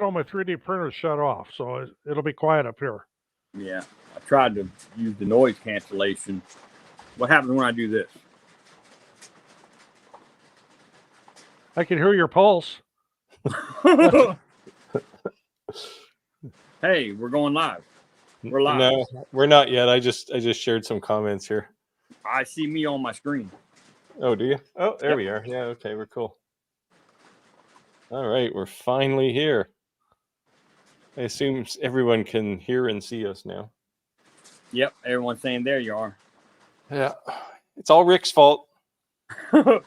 all my 3D printers shut off, so it'll be quiet up here. Yeah, I tried to use the noise cancellation. What happens when I do this? I can hear your pulse. Hey, we're going live. We're live. No, we're not yet. I just shared some comments here. I see me on my screen. Oh, do you? Oh, there we are. Yeah, okay, we're cool. All right, we're finally here. I assume everyone can hear and see us now. Yep, everyone's saying there you are. Yeah, it's all Rick's fault. I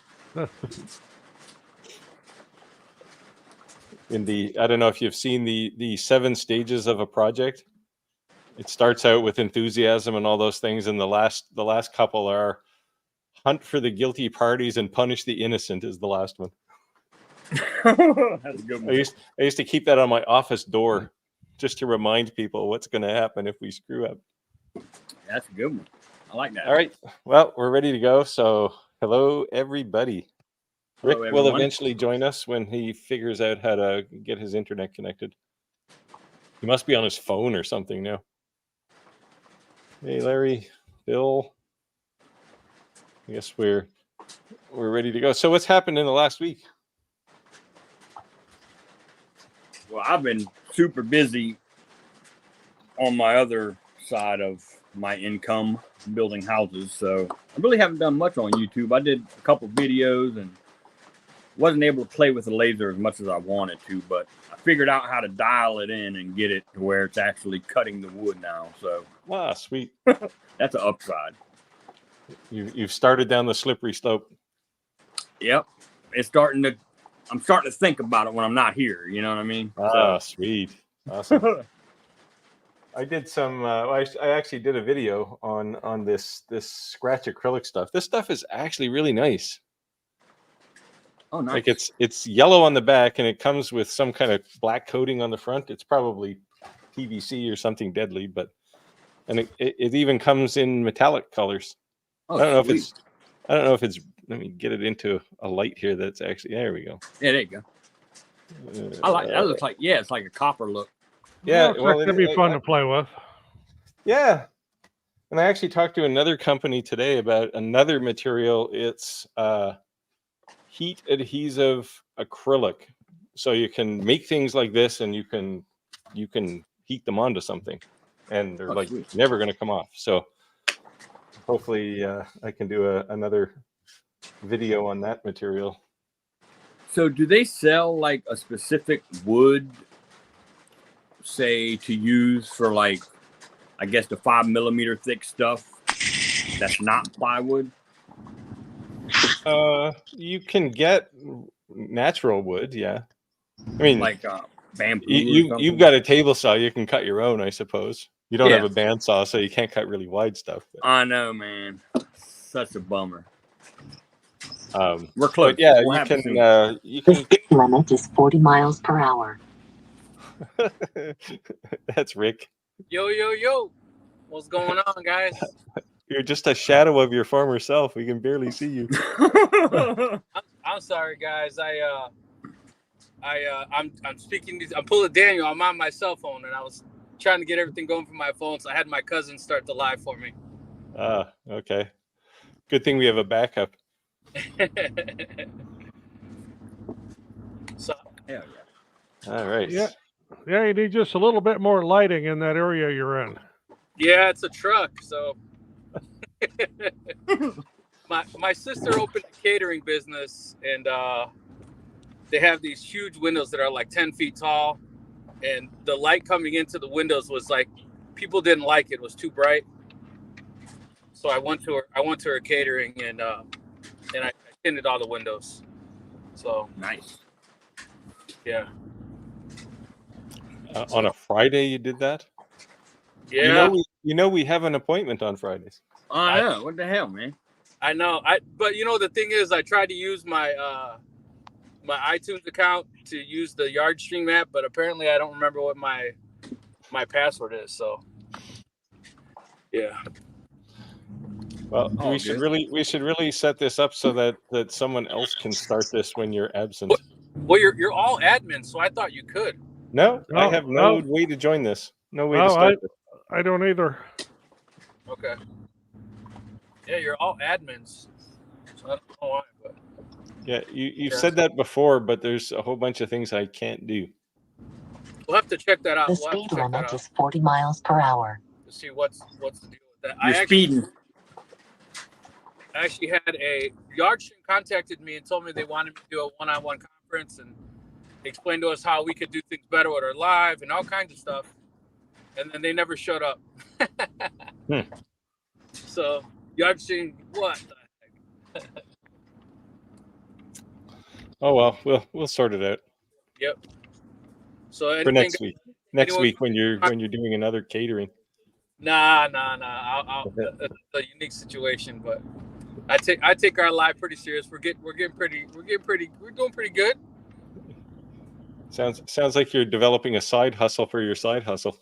don't know if you've seen the 7 stages of a project. It starts out with enthusiasm and all those things, and the last couple are hunt for the guilty parties and punish the innocent is the last one. That's a good one. I used to keep that on my office door just to remind people what's going to happen if we screw up. That's a good one. I like that. All right. Well, we're ready to go. So hello, everybody. Hello, Rick will eventually join us when he figures out how to get his internet connected. He must be on his phone or something now. Hey, Larry, Bill. I guess we're ready to go. So what's happened in the last week? Well, I've been super busy on my other side of my income, building houses. So I really haven't done much on YouTube. I did a couple videos and wasn't able to play with the laser as much as I wanted to, but I figured out how to dial it in and get it to where it's actually cutting the wood now. So Sweet. That's an upside. You've started down the slippery slope. Yep. I'm starting to think about it when I'm not here. You know what I mean? Sweet. Awesome. I did some. I actually did a video on this scratch acrylic stuff. This stuff is actually really nice. Oh, nice. Like it's yellow on the back and it comes with some kind of black coating on the front. It's probably PVC or something deadly, and it even comes in metallic colors. Oh, I don't know if it's. Let me get it into a light here. That's actually there. We go. Yeah, there you go. I like that. Looks like it's like a copper look. Yeah, well, it'd be fun to play with. Yeah, and I actually talked to another company today about another material. It's heat adhesive acrylic, so you can make things like this, and you can heat them onto something, and they're sweet. never going to come off. So hopefully, I can do another video on that material. So, do they sell like a specific wood, say, to use for like, I guess the 5 millimeter thick stuff that's not plywood? You can get natural wood, yeah. I mean, like bamboo. You've got a table saw. You can cut your own, I suppose. You don't have a bandsaw, so you can't cut really wide stuff. But. I know, man. Such a bummer. We're close. Yeah, you can. The speed limit is 40 miles per hour. That's Rick. Yo. What's going on, guys? You're just a shadow of your former self. We can barely see you. I'm sorry, guys. I'm speaking. I'm pulling Daniel. I'm on my cell phone, and I was trying to get everything going from my phone, so I had my cousin start the live for me. Okay. Good thing we have a backup. So, yeah. All right. Yeah, you need just a little bit more lighting in that area you're in. Yeah, it's a truck, so. my sister opened a catering business, and they have these huge windows that are like 10 feet tall, and the light coming into the windows was like, people didn't like it. It was too bright. So I went to her catering, and I tinted all the windows. So nice. Yeah. On a Friday, you did that? Yeah. You know we have an appointment on Fridays. I know. What the hell, man? I know. But the thing is, I tried to use my my iTunes account to use the Yardstream app, but apparently I don't remember what my password is. So yeah. Well, we should really set this up so that someone else can start this when you're absent. Well, you're all admins, so I thought you could. No, I No, have no no. way to join this. No way No, to start this. I don't either. Okay. Yeah, you're all admins. So I don't know why, but Yeah, you've Yeah. said that before, but there's a whole bunch of things I can't do. we'll have to check that out. The We'll have speed to check that limit out is 40 miles per hour. to see what's the deal with that. You're speeding. I actually had a Yardstream contacted me and told me they wanted me to do a one-on-one conference and explain to us how we could do things better with our live and all kinds of stuff. And then they never showed up. So Yardstream, what the heck? Oh well, we'll sort it out Yep. So for anything, next week. Next anyone- week when you're doing another catering. Nah. It's a unique situation, but I take our live pretty serious. We're doing pretty good. Sounds like you're developing a side hustle for your side hustle.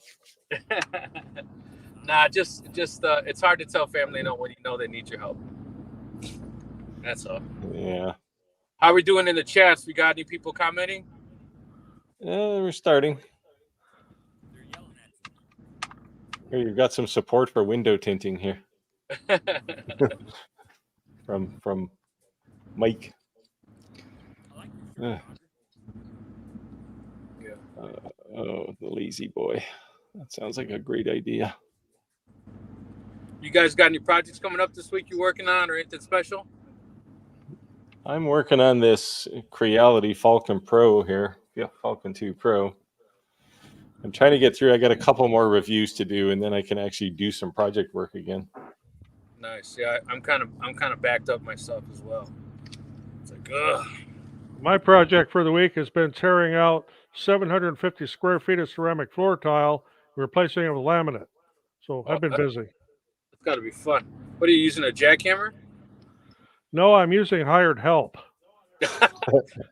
Nah, just it's hard to tell family no when you know they need your help. That's all. Yeah. How are we doing in the chats? We got any people commenting? We're starting. Here, you've got some support for window tinting here from Mike. Yeah. Oh, the lazy boy. That sounds like a great idea. You guys got any projects coming up this week you're working on or anything special? I'm working on this Creality Falcon Pro here. Yeah, Falcon 2 Pro. I'm trying to get through. I got a couple more reviews to do, and then I can actually do some project work again. Nice. Yeah, I'm kind of backed up myself as well. It's like, ugh. My project for the week has been tearing out 750 square feet of ceramic floor tile, replacing it with laminate. So I've been busy. It's got to be fun. What are you using, a jackhammer? No, I'm using hired help.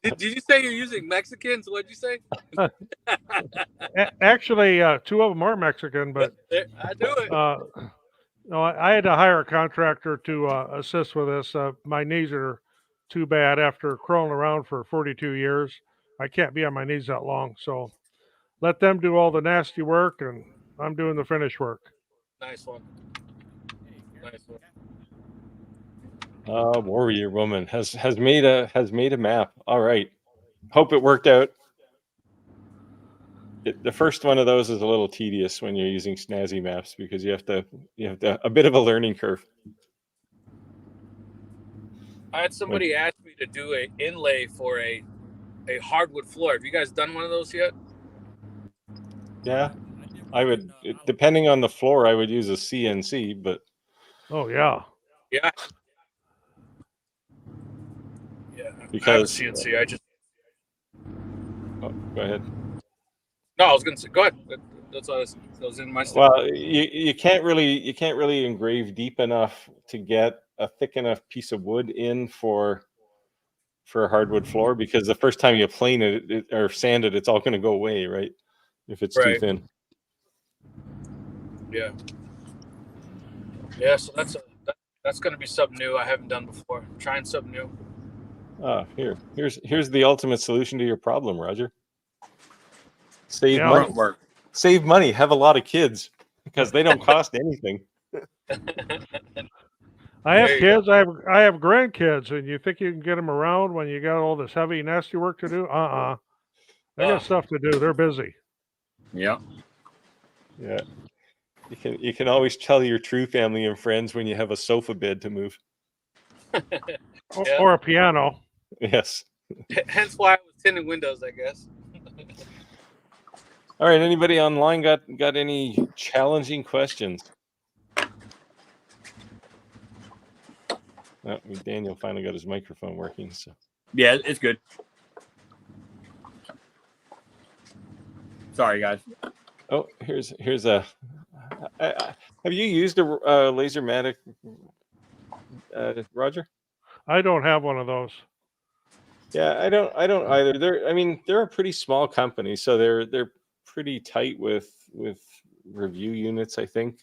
Did you say you're using Mexicans? What'd you say? Actually, two of them are Mexican, but I do it. no, I had to hire a contractor to assist with this. My knees are too bad after crawling around for 42 years. I can't be on my knees that long, so let them do all the nasty work, and I'm doing the finish work. Nice one. Nice one. Warrior Woman has made a map. All right, hope it worked out. The first one of those is a little tedious when you're using snazzy maps because you have to a bit of a learning curve. I had somebody ask me to do an inlay for a hardwood floor. Have you guys done one of those yet? Yeah, I would, depending on the floor, I would use a CNC, but Oh yeah. Yeah. Because CNC, I just. Oh, go ahead. No, I was gonna say. Go ahead. That's what I was in my. Well, you can't really engrave deep enough to get a thick enough piece of wood in for a hardwood floor because the first time you plane it or sand it, it's all going to go away, right? If it's too thin. Yeah. Yeah. So that's going to be something new I haven't done before. I'm trying something new. Here's the ultimate solution to your problem, Roger. Save money. Have a lot of kids because they don't cost anything. I have kids. I have grandkids, and you think you can get them around when you got all this heavy, nasty work to do? I got stuff to do. They're busy. Yeah. Yeah. You can always tell your true family and friends when you have a sofa bed to move. Or a piano. Yes. Hence why I was tinting windows, I guess. All right. Anybody online got any challenging questions? Oh, Daniel finally got his microphone working. So yeah, it's good. Sorry, guys. Oh, here's a. Have you used a Lasermatic, Roger? I don't have one of those. Yeah, I don't either. They're a pretty small company, so they're pretty tight with review units, I think.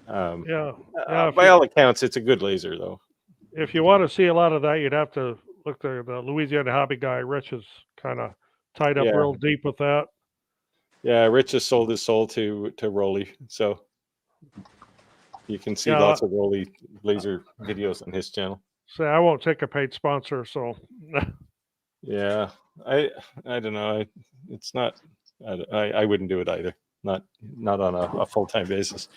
By all accounts, it's a good laser, though. If you want to see a lot of that, you'd have to look to the Louisiana Hobby guy. Rich is kind of tied up real deep with that. Yeah, Rich has sold his soul to Rolly, so you can see Yeah, lots of Rolly laser videos on his channel. say I won't take a paid sponsor, so Yeah, I don't know. It's not. I wouldn't do it either. Not on a full time basis.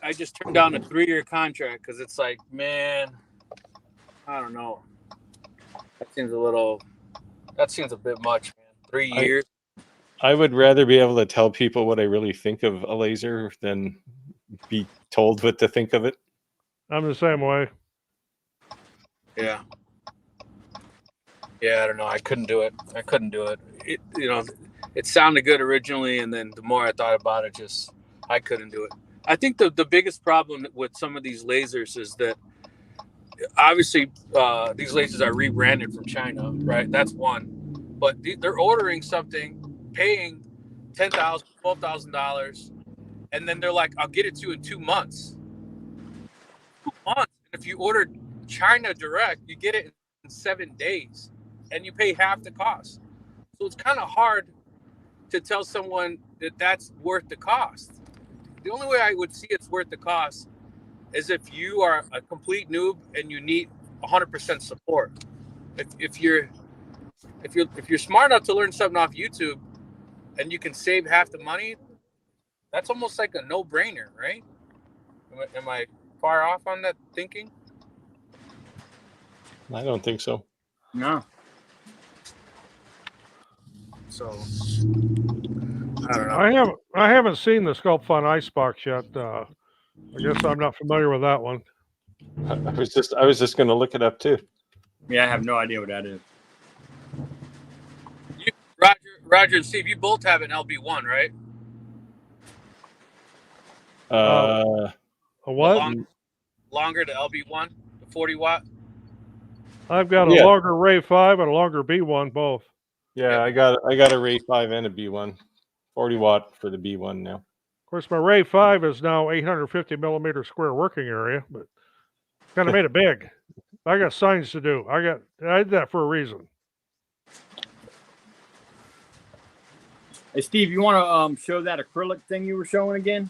I just turned down a 3-year contract because it's like, man, I don't know. That seems a bit much, man. 3 years. I would rather be able to tell people what I really think of a laser than be told what to think of it. I'm the same way. Yeah. Yeah, I don't know. I couldn't do it. It, it sounded good originally, and then the more I thought about it, I couldn't do it. I think the biggest problem with some of these lasers is that obviously these lasers are rebranded from China, right? That's one. But they're ordering something, paying $10,000, $12,000, and then they're like, "I'll get it to you in 2 months." 2 months. And if you order China direct, you get it in 7 days, and you pay half the cost. So it's kind of hard to tell someone that that's worth the cost. The only way I would see it's worth the cost is if you are a complete noob and you need 100% support. If you're smart enough to learn something off YouTube and you can save half the money, that's almost like a no-brainer, right? Am I far off on that thinking? I don't think so. No. So I don't know. I haven't seen the Sculpt Fun Icebox yet. I guess I'm not familiar with that one. I was just going to look it up too. Yeah, I have no idea what that is. Roger and Steve, you both have an LB1, right? A what? Longer to LB1, the 40 watt. I've got a longer Ray 5 and a longer B1 both. Yeah, I got a Ray 5 and a B1, 40 watt for the B1 now. Of course, my Ray 5 is now 850 millimeter square working area, but kind of made it big. I got signs to do. I did that for a reason. Hey, Steve, you want to show that acrylic thing you were showing again?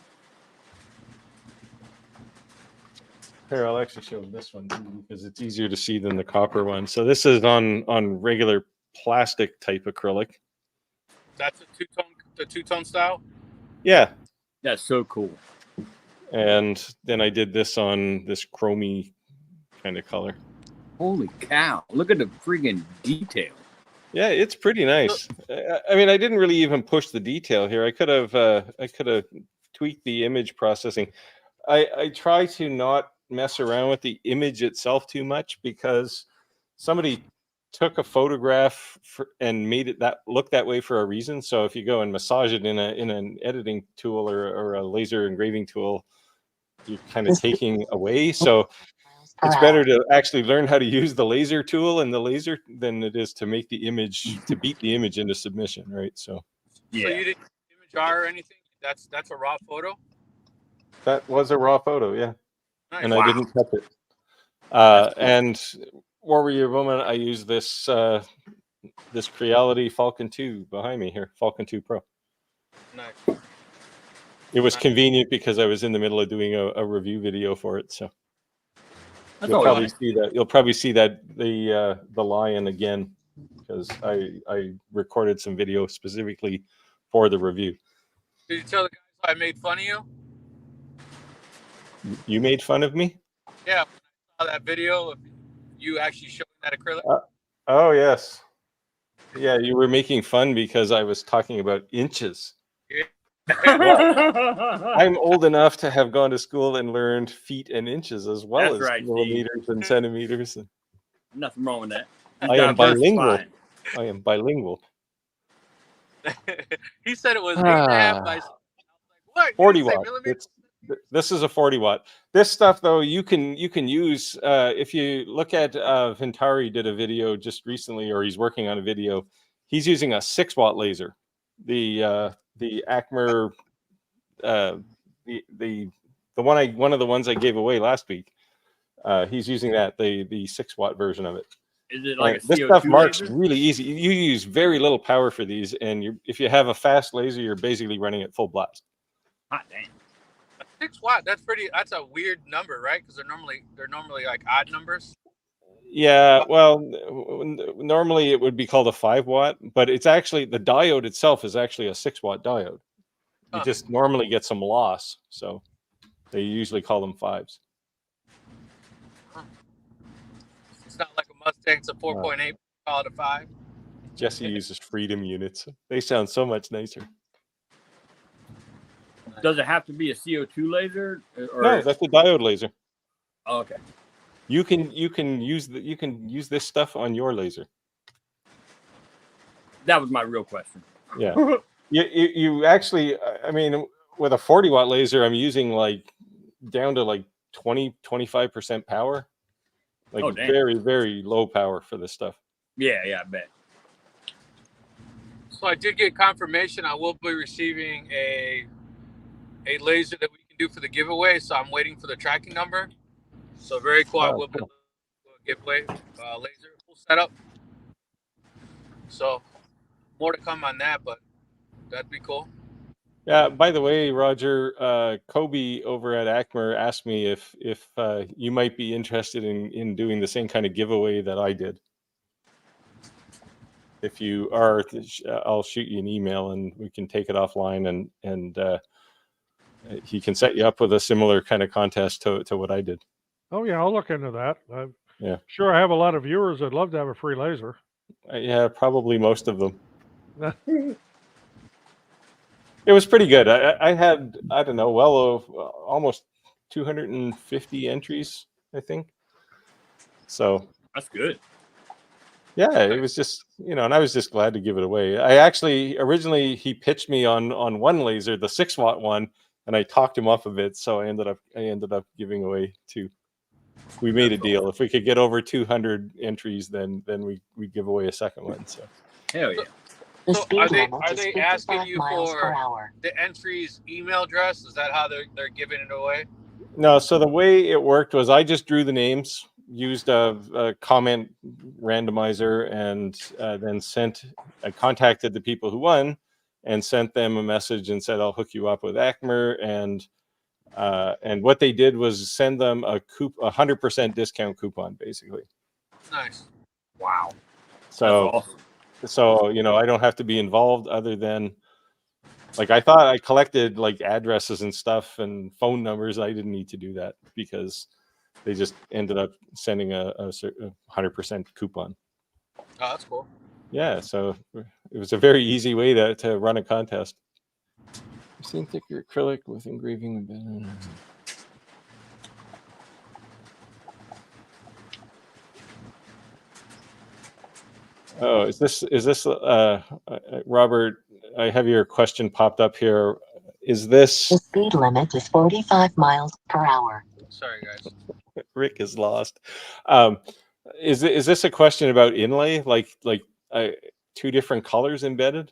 Here, I'll actually show this one because it's easier to see than the copper one. So this is on regular plastic type acrylic. That's the two-tone style? Yeah. That's so cool. And then I did this on this chromy kind of color. Holy cow. Look at the freaking detail. Yeah, it's pretty nice. I mean, I didn't really even push the detail here. I could have tweaked the image processing. I try to not mess around with the image itself too much because somebody took a photograph and made it look that way for a reason. So if you go and massage it in an editing tool or a laser engraving tool, you're kind of taking away. So it's better to actually learn how to use the laser tool and the laser than it is to make the image, to beat the image into submission, right? So yeah. So you didn't image R or anything? That's a raw photo? That was a raw photo, yeah. Nice. And I didn't cut it. And Warrior Woman, I use this this Creality Falcon 2 behind me here, Falcon 2 Pro. Nice. It was convenient because I was in the middle of doing a review video for it, so That's you'll probably see that the Lion again because I recorded some video specifically for the review. Did you tell the guys I made fun of you? You made fun of me? Yeah, when I saw that video of you actually showing that acrylic. Oh yes, yeah. You were making fun because I was talking about inches. Yeah. I'm old enough to have gone to school and learned feet and inches as well That's as right, millimeters and centimeters. Nothing wrong with that. I am bilingual. I am bilingual. He said it was 8.5 by. What? 40 watt. This is a 40 watt. This stuff though, you can use if you look at Ventari did a video just recently, or he's working on a video. He's using a 6 watt laser. The Acmer the one of the ones I gave away last week. He's using that the 6 watt version of it. Is it like a this CO2 stuff marks laser? really easy. You use very little power for these, and if you have a fast laser, you're basically running at full blast. Hot dang. 6 watt. That's a weird number, right? Because they're normally like odd numbers. Yeah, well, normally it would be called a 5 watt, but it's actually the diode itself is actually a 6 watt diode. You Huh. just normally get some loss, so they usually call them 5s. It's not like a Mustang. It's a 4.8. Call it a 5. Jesse uses Freedom units. They sound so much nicer. Does it have to be a CO2 laser? Or No, that's a diode laser. oh, okay. You can use this stuff on your laser. That was my real question. Yeah. you actually, I mean, with a 40 watt laser, I'm using like down to like 25% power. Like very, very low power for this stuff. Yeah, I bet. So I did get confirmation I will be receiving a laser that we can do for the giveaway. So I'm waiting for the tracking number. So very cool. I will be able to do a giveaway laser full setup. So more to come on that, but that'd be cool. Yeah. By the way, Roger, Kobe over at Acmer asked me if you might be interested in doing the same kind of giveaway that I did. If you are, I'll shoot you an email and we can take it offline, and he can set you up with a similar kind of contest to what I did. Oh yeah, I'll look into that. Yeah. Sure, I have a lot of viewers that'd love to have a free laser. Yeah, probably most of them. It was pretty good. I had, I don't know, almost 250 entries, I think. So that's good. Yeah, it was just, and I was just glad to give it away. I actually, originally he pitched me on one laser, the 6 watt one, and I talked him up a bit. So I ended up giving away 2. We made a deal. If we could get over 200 entries, then we give away a second one. So hell yeah. So are they asking you for the entry's email address? Is that how they're giving it away? No. So the way it worked was I just drew the names, used a comment randomizer, and then I contacted the people who won and sent them a message and said, I'll hook you up with Acmer. And what they did was send them a 100% discount coupon, basically. Nice. Wow. So, that's awesome. So, I don't have to be involved other than, like, I thought I collected like addresses and stuff and phone numbers. I didn't need to do that because they just ended up sending a 100% coupon. Oh, that's cool. Yeah. So it was a very easy way to run a contest. I've seen thicker acrylic with engraving. Oh, is this Robert? I have your question popped up here. Is this? The speed limit is 45 miles per hour. Sorry, guys. Rick is lost. Is this a question about inlay, like 2 different colors embedded?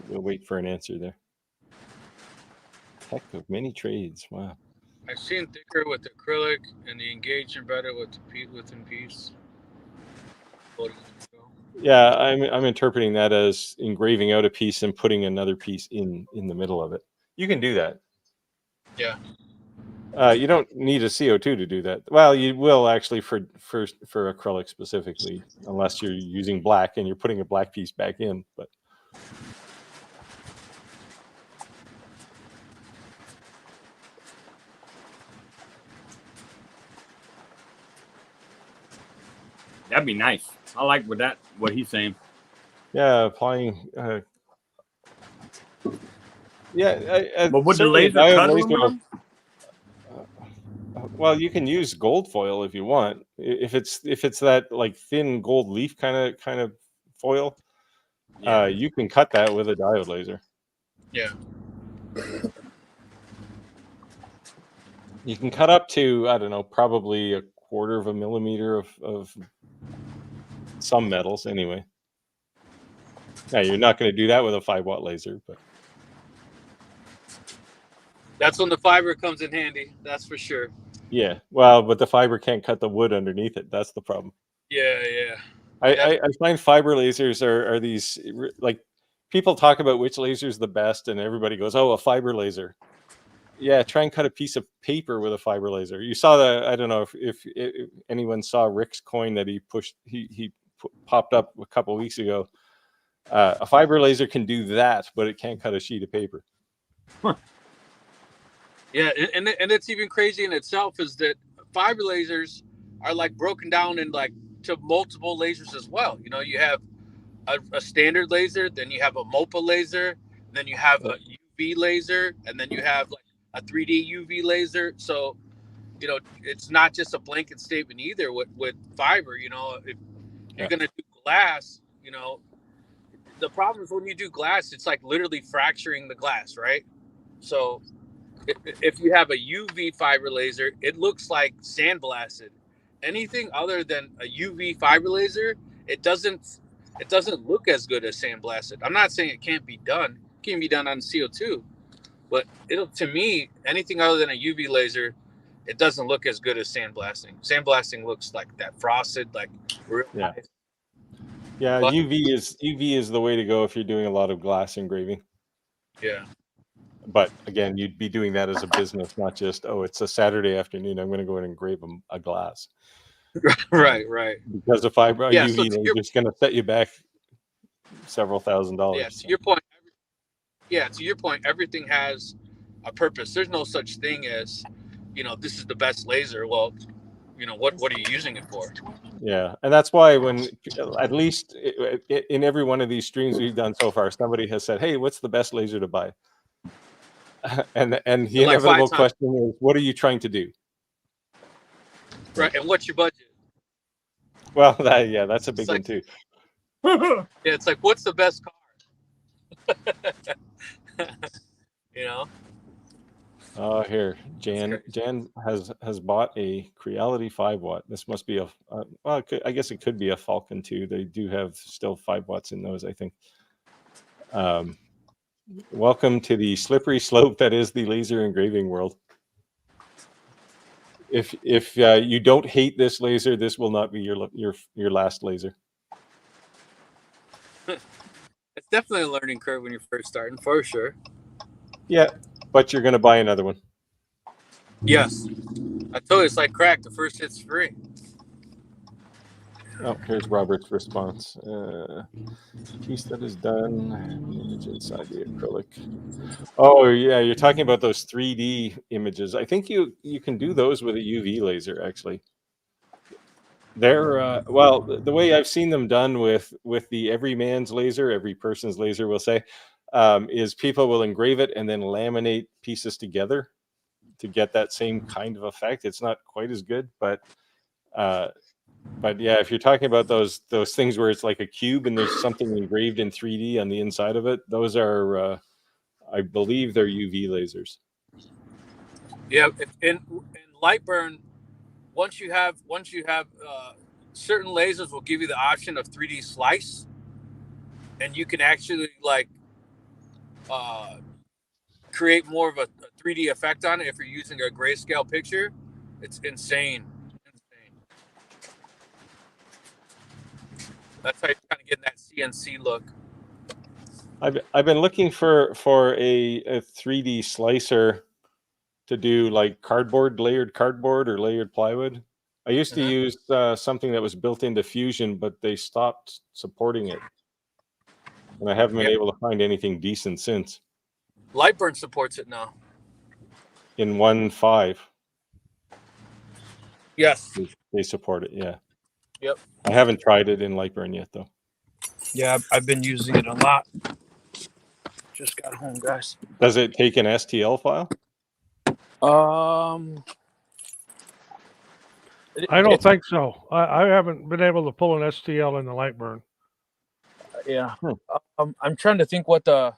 We'll wait for an answer there. Heck of many trades. Wow. I've seen thicker with acrylic and the engagement better within piece. Yeah, I'm interpreting that as engraving out a piece and putting another piece in the middle of it. You can do that. Yeah. You don't need a CO2 to do that. Well, you will actually for acrylic specifically, unless you're using black and you're putting a black piece back in. But that'd be nice. I like what he's saying. Yeah, applying. But would the laser cut aluminum? Well, you can use gold foil if you want. If it's that like thin gold leaf kind of foil, you can cut that with a diode laser. Yeah. You can cut up to, I don't know, probably 1/4 of a millimeter of some metals anyway. Now, you're not going to do that with a 5 watt laser, but that's when the fiber comes in handy. That's for sure. Yeah, well, but the fiber can't cut the wood underneath it. That's the problem. Yeah, yeah. I find fiber lasers are these like people talk about which laser is the best, and everybody goes, "Oh, a fiber laser." Yeah, try and cut a piece of paper with a fiber laser. You saw the I don't know if anyone saw Rick's coin that he pushed popped up a couple weeks ago. A fiber laser can do that, but it can't cut a sheet of paper. Yeah, and it's even crazy in itself is that fiber lasers are like broken down in like to multiple lasers as well. You know, you have a standard laser, then you have a MOPA laser, then you have a UV laser, and then you have like a 3D UV laser. So, you know, it's not just a blanket statement either with fiber. You know, if you're gonna do glass, you know, the problem is when you do glass, it's like literally fracturing the glass, right? So if you have a UV fiber laser, it looks like sandblasted. Anything other than a UV fiber laser, it doesn't look as good as sandblasted. I'm not saying it can't be done. It can be done on CO2, but to me, anything other than a UV laser, it doesn't look as good as sandblasting. Sandblasting looks like that frosted, like real nice. Yeah, But, UV is the way to go if you're doing a lot of glass engraving. Yeah. But again, you'd be doing that as a business, not just, oh, it's a Saturday afternoon, I'm going to go in and engrave a glass. Right. Because if UV so is just going to set you back several $1,000s. Yeah, to your point. Yeah, to your point, everything has a purpose. There's no such thing as, you know, this is the best laser. Well, you know, what are you using it for? Yeah, and that's why when at least in every one of these streams we've done so far, somebody has said, "Hey, what's the best laser to buy?" And the Like inevitable question is, "What are you trying to do?" Right, and what's your budget? Well, that's a big one too. Yeah, it's like, what's the best car? You know. Oh, here, Jan has bought a Creality 5-watt. This must be well, I guess it could be a Falcon too. They do have still 5 watts in those, I think. Welcome to the slippery slope that is the laser engraving world. If you don't hate this laser, this will not be your last laser. It's definitely a learning curve when you're first starting, for sure. Yeah, but you're going to buy another one. Yes. I told you, it's like crack. The first hit's free. Oh, here's Robert's response. Piece that is done. Image inside the acrylic. Oh, yeah, you're talking about those 3D images. I think you can do those with a UV laser, actually. They're well, the way I've seen them done with the every person's laser, we'll say, is people will engrave it and then laminate pieces together to get that same kind of effect. It's not quite as good, but yeah, if you're talking about those things where it's like a cube and there's something engraved in 3D on the inside of it, those are I believe they're UV lasers. Yeah, in Lightburn, once you have certain lasers will give you the option of 3D slice, and you can actually like create more of a 3D effect on it if you're using a grayscale picture. It's insane. That's how you're kind of getting that CNC look. I've been looking for a 3D slicer to do like layered cardboard or layered plywood. I used to use something that was built into Fusion, but they stopped supporting it, and I haven't been able to find anything decent since. Lightburn supports it now. In 1.5. Yes. They support it, yeah. Yep. I haven't tried it in Lightburn yet, though. Yeah, I've been using it a lot. Just got home, guys. Does it take an STL file? I don't think so. I haven't been able to pull an STL in the Lightburn. Yeah. I'm trying to think what my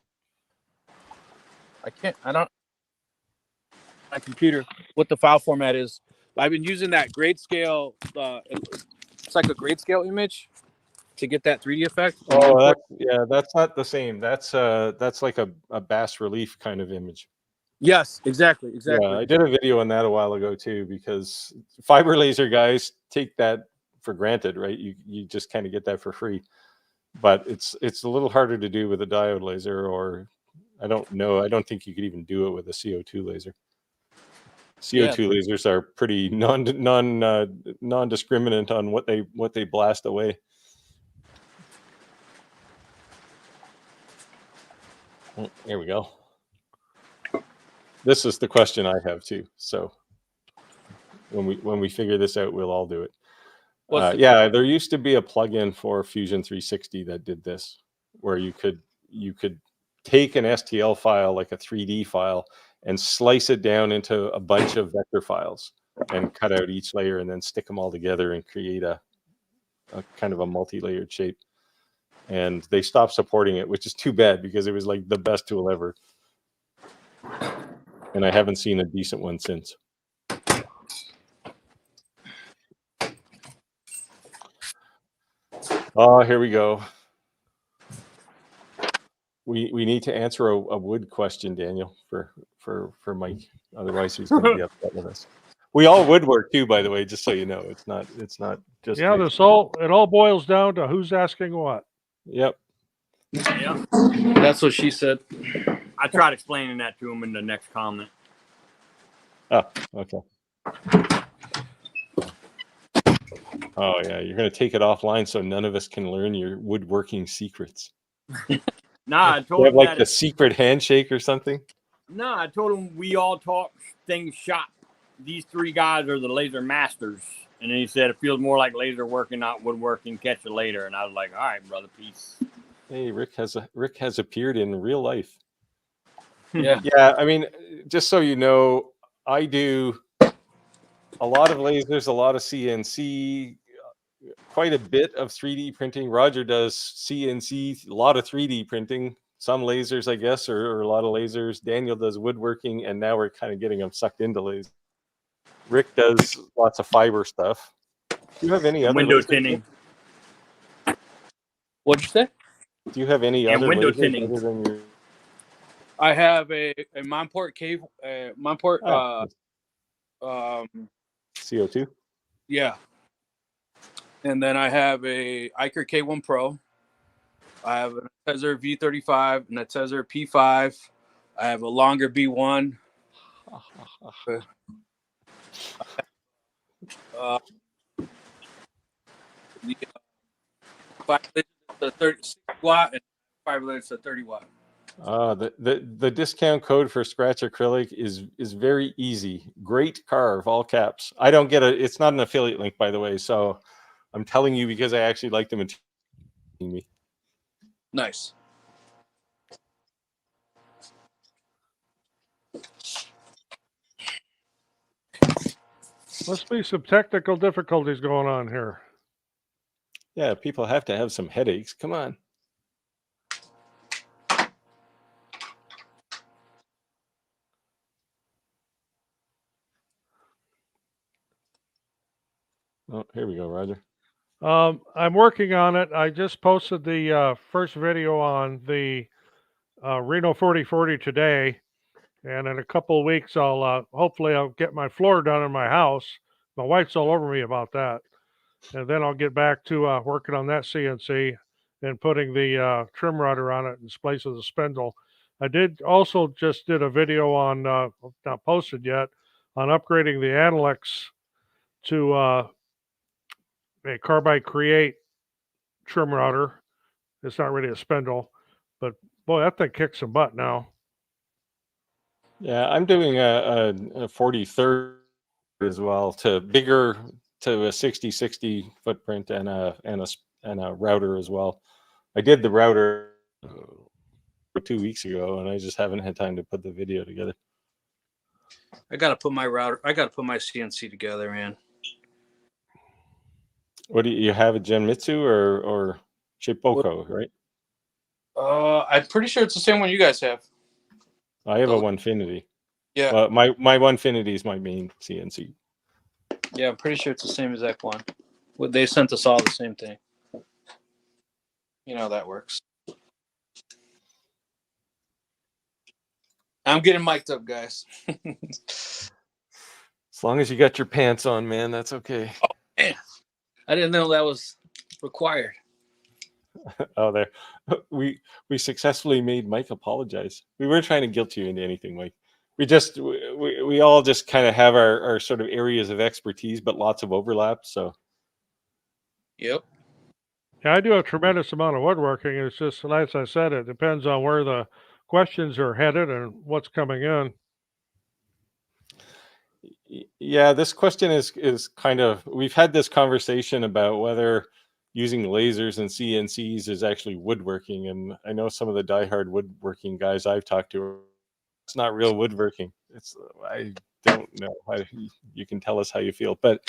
computer, what the file format is. I've been using that grayscale. It's like a grayscale image to get that 3D effect. Oh, that's not the same. That's like a bas relief kind of image. Yes, exactly. Yeah, I did a video on that a while ago too, because fiber laser guys take that for granted, right? You just kind of get that for free, but it's a little harder to do with a diode laser, or I don't know. I don't think you could even do it with a CO2 laser. CO2 lasers are pretty non-discriminant on what they blast away. Oh, here we go. This is the question I have too. So when we figure this out, we'll all do it. Yeah, there used to be a plugin for Fusion 360 that did this, where you could take an STL file, like a 3D file, and slice it down into a bunch of vector files and cut out each layer and then stick them all together and create a kind of a multi-layered shape. And they stopped supporting it, which is too bad, because it was like the best tool ever. And I haven't seen a decent one since. Oh, here we go. We need to answer a wood question, Daniel, for Mike. Otherwise, he's going to be upset with us. We all woodwork too, by the way, just so you know. It's not just Yeah, it all boils down to who's asking what. Yep. Yeah. That's what she said. I tried explaining that to him in the next comment. Oh, okay. Oh yeah, you're going to take it offline so none of us can learn your woodworking secrets. Nah, I told you have him like that the secret handshake or something. No, I told him we all talk things shop. These three guys are the laser masters. And then he said it feels more like laser working, not woodworking. Catch you later. And I was like, all right, brother, peace. Hey, Rick has appeared in real life. Yeah. Yeah, I mean, just so you know, I do a lot of lasers, a lot of CNC, quite a bit of 3D printing. Roger does CNC, a lot of 3D printing, some lasers, I guess, or a lot of lasers. Daniel does woodworking, and now we're kind of getting him sucked into lasers. Rick does lots of fiber stuff. Do you have any other window lasers? tinting? What'd you say? Do you have any And other window lasers tinting. other than your? I have a Monport cave, Monport. CO2. Yeah. And then I have a Iker K1 Pro. I have a Tezer V35 and a Tezer P5. I have a longer B1. The 36 watt and 5 laters to 30 watt. The discount code for Scratch Acrylic is very easy. Great Carve, all caps. I don't get it's not an affiliate link, by the way, so I'm telling you because I actually like them. Me. Nice. Must be some technical difficulties going on here. Yeah, people have to have some headaches. Come on. Oh, here we go, Roger. I'm working on it. I just posted the first video on the Reno 4040 today, and in a couple of weeks, hopefully I'll get my floor done in my house. My wife's all over me about that, and then I'll get back to working on that CNC and putting the trim rudder on it in place of the spindle. I did a video on not posted yet on upgrading the Analyx to a Carbide Create trim router. It's not really a spindle, but boy, that thing kicks some butt now. Yeah, I'm doing a 4030 as well, to a 6060 footprint and a router as well. I did the router 2 weeks ago, and I just haven't had time to put the video together. I gotta put my CNC together, man. What do you have, a Genmitsu or Shipoko, right? I'm pretty sure it's the same one you guys have. I have a Onefinity. Yeah. My Onefinity is my main CNC. Yeah, I'm pretty sure it's the same exact one. They sent us all the same thing. You know how that works. I'm getting mic'd up, guys. As long as you got your pants on, man, that's okay. Man, I didn't know that was required. Oh, there. We successfully made Mike apologize. We weren't trying to guilt you into anything, Mike. We all just kind of have our sort of areas of expertise, but lots of overlap. So Yep. Yeah, I do a tremendous amount of woodworking. It's just, as I said, it depends on where the questions are headed and what's coming in. yeah, this question is kind of, we've had this conversation about whether using lasers and CNCs is actually woodworking, and I know some of the diehard woodworking guys I've talked to, it's not real woodworking. It's, I don't know. You can tell us how you feel, but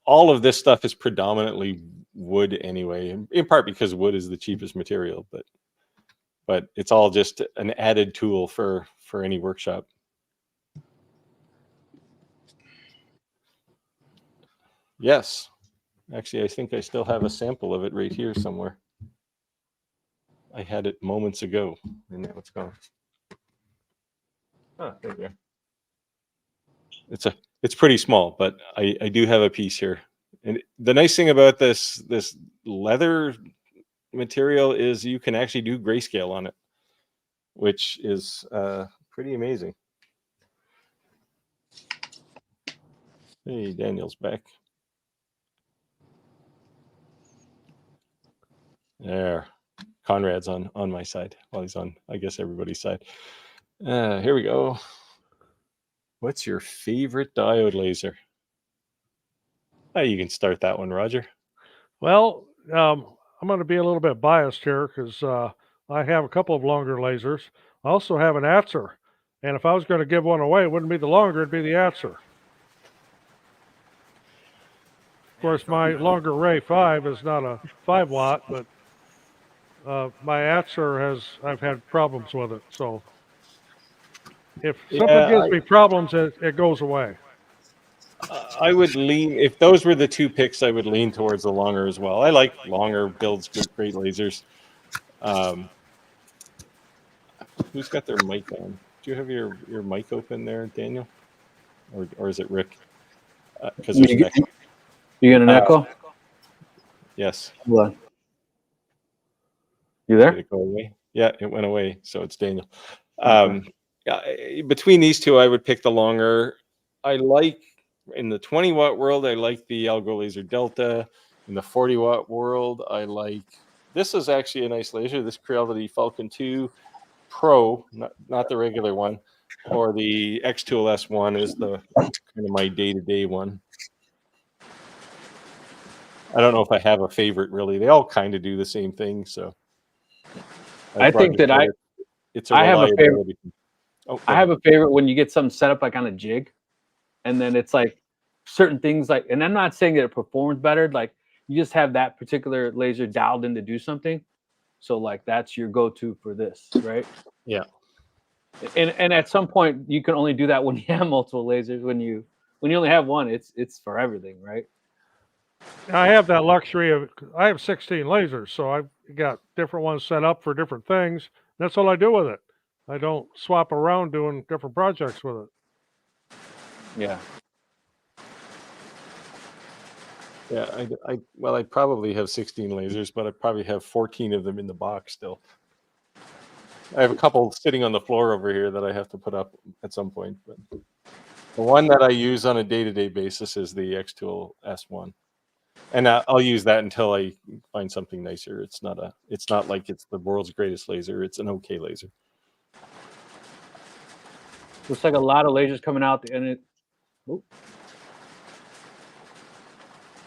all of this stuff is predominantly wood anyway, in part because wood is the cheapest material, but it's all just an added tool for any workshop. Yes, actually, I think I still have a sample of it right here somewhere. I had it moments ago, and now it's gone. Oh, there you go. It's pretty small, but I do have a piece here. And the nice thing about this leather material is you can actually do grayscale on it, which is pretty amazing. Hey, Daniel's back. There, Conrad's on my side. Well, he's on, I guess, everybody's side. Here we go. What's your favorite diode laser? Oh, you can start that one, Roger. Well, I'm going to be a little bit biased here because I have a couple of longer lasers. I also have an Atzer. And if I was going to give one away, it wouldn't be the longer, it'd be the Atzer. Of course, my longer Ray 5 is not a 5 watt, but my Atzer I've had problems with it. So if something gives me problems, it goes away. I would lean, if those were the two picks, I would lean towards the longer as well. I like longer, builds great lasers. Who's got their mic on? Do you have your mic open there, Daniel? Or is it Rick? Because there's an echo. You get an echo? Yes. Hold on. You there? Did it go away? Yeah, it went away. So it's Daniel. Between these two, I would pick the longer. I like, in the 20 watt world, I like the AlgoLaser Delta. In the 40 watt world, I like, this is actually a nice laser, this Creality Falcon 2 Pro, not the regular one, or the X-Tool S1 is the kind of my day-to-day one. I don't know if I have a favorite, really. They all kind of do the same thing, so. I think that I have a favorite. Oh, I have a favorite when you get something set up like on a jig, and then it's like certain things like, and I'm not saying that it performs better, like you just have that particular laser dialed in to do something. So like that's your go-to for this, right? Yeah. And at some point you can only do that when you have multiple lasers. When you only have one, it's for everything, right? I have that luxury of, I have 16 lasers, so I've got different ones set up for different things. That's all I do with it. I don't swap around doing different projects with it. Yeah. Yeah, I probably have 16 lasers, but I probably have 14 of them in the box still. I have a couple sitting on the floor over here that I have to put up at some point. But the one that I use on a day-to-day basis is the X-Tool S1. And I'll use that until I find something nicer. It's not like it's the world's greatest laser. It's an okay laser. Looks like a lot of lasers coming out, and it. Oh.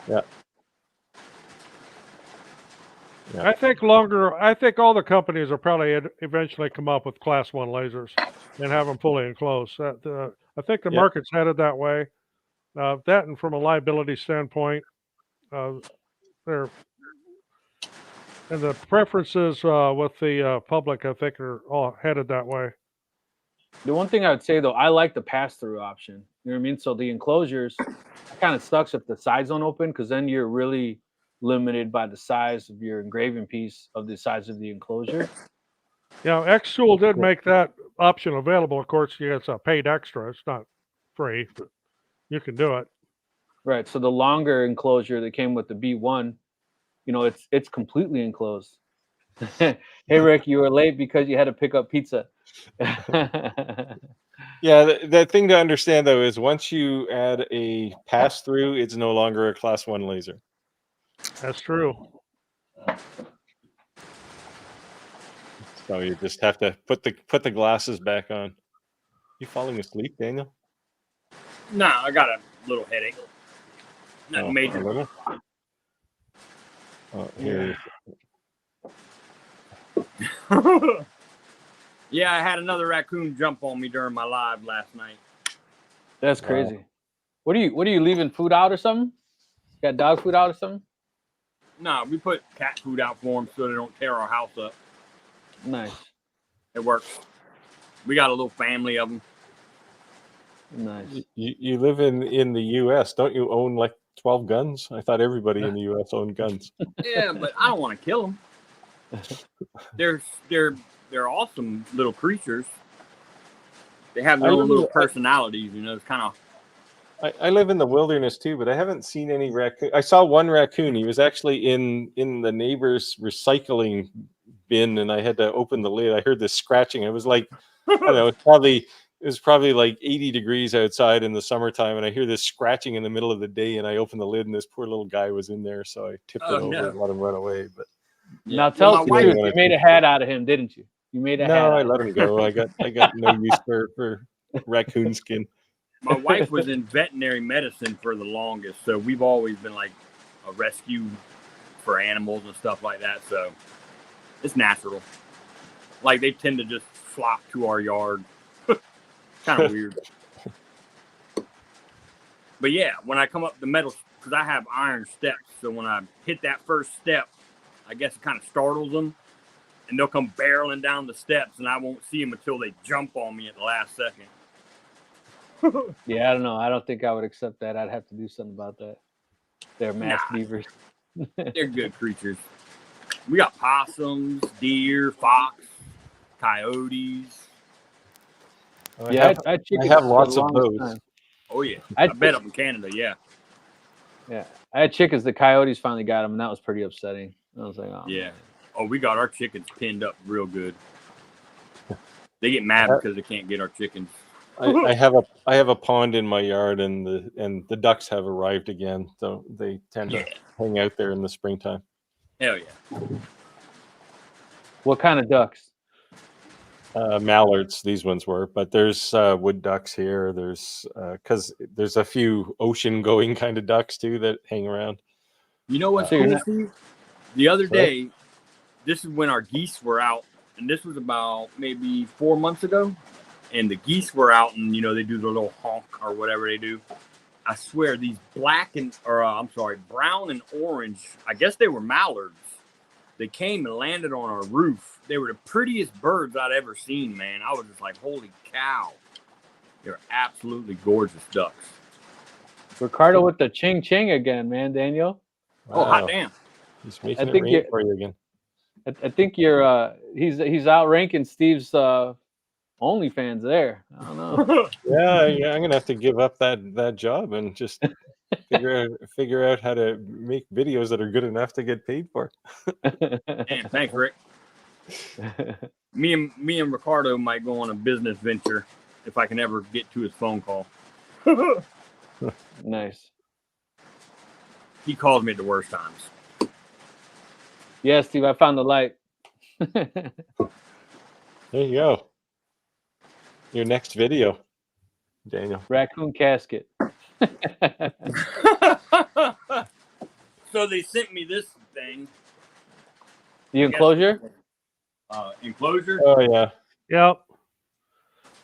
Yeah. Yeah. I think all the companies will probably eventually come up with class 1 lasers and have them fully enclosed. I think the market's headed that way. That, and from a liability standpoint, and the preferences with the public, I think, are all headed that way. The one thing I would say though, I like the pass-through option. You know what I mean? So the enclosures kind of sucks if the sides don't open, because then you're really limited by the size of your engraving piece of the size of the enclosure. Yeah, Xtool did make that option available. Of course, it's a paid extra. It's not free, but you can do it. Right. So the longer enclosure that came with the B1, it's completely enclosed. Hey Rick, you were late because you had to pick up pizza. Yeah, the thing to understand though is once you add a pass through, it's no longer a class 1 laser. That's true. So you just have to put the glasses back on. You falling asleep, Daniel? Nah, I got a little headache. Nothing A major. little? Oh, here. Yeah, I had another raccoon jump on me during my live last night. That's crazy. Wow. What are you leaving food out or something? Got dog food out or something? No, we put cat food out for them so they don't tear our house up. Nice. It works. We got a little family of them. Nice. You live in the U.S. Don't you own like 12 guns? I thought everybody in the U.S. owned guns. Yeah, but I don't want to kill them. They're awesome little creatures. They have their own little personalities, It's kind of. I live in the wilderness too, but I haven't seen any raccoon. I saw one raccoon. He was actually in the neighbor's recycling bin, and I had to open the lid. I heard this scratching. It was like, I don't know, it was probably like 80 degrees outside in the summertime, and I hear this scratching in the middle of the day, and I open the lid, and this poor little guy was in there, so I tipped it over and let him run away. But now tell us the truth. You made a hat out of him, didn't you? You made a hat. No, I let him go. I got no use for raccoon skin. My wife was in veterinary medicine for the longest, so we've always been like a rescue for animals and stuff like that. So it's natural. Like they tend to just flock to our yard. Kind of weird. But yeah, when I come up the metal, because I have iron steps, so when I hit that first step, I guess it kind of startles them, and they'll come barreling down the steps, and I won't see them until they jump on me at the last second. Yeah, I don't know. I don't think I would accept that. I'd have to do something about that. They're mass beavers. They're good creatures. We got possums, deer, fox, coyotes. I have lots of those. Time. Oh yeah, I bet up in Canada. Yeah. Yeah, I had chickens. The coyotes finally got them, and that was pretty upsetting. I was like, oh yeah. Man. Oh, we got our chickens pinned up real good. They get mad because they can't get our chickens. I have a pond in my yard, and the ducks have arrived again, so they tend to hang out there in the springtime. Hell yeah! What kind of ducks? Mallards, these ones were, but there's wood ducks here. There's because there's a few ocean-going kind of ducks too that hang around. You know what's cool, Steve? The other day, this is when our geese were out, and this was about maybe 4 months ago. And the geese were out, and they do their little honk or whatever they do. I swear, these brown and orange. I guess they were mallards. They came and landed on our roof. They were the prettiest birds I'd ever seen, man. I was just like, holy cow! They're absolutely gorgeous ducks. Ricardo with the ching ching again, man, Daniel. Wow. Oh, hot damn! He's making it rain for you again. I think you're. He's outranking Steve's. OnlyFans there. I don't know. Yeah, I'm gonna have to give up that job and just figure out how to make videos that are good enough to get paid for. Man, thanks, Rick. Me and Ricardo might go on a business venture if I can ever get to his phone call. Nice. He calls me at the worst times. Yeah, Steve, I found the light. There you go. Your next video, Daniel. Raccoon casket. So they sent me this thing. The enclosure? Enclosure? Oh yeah. Yep.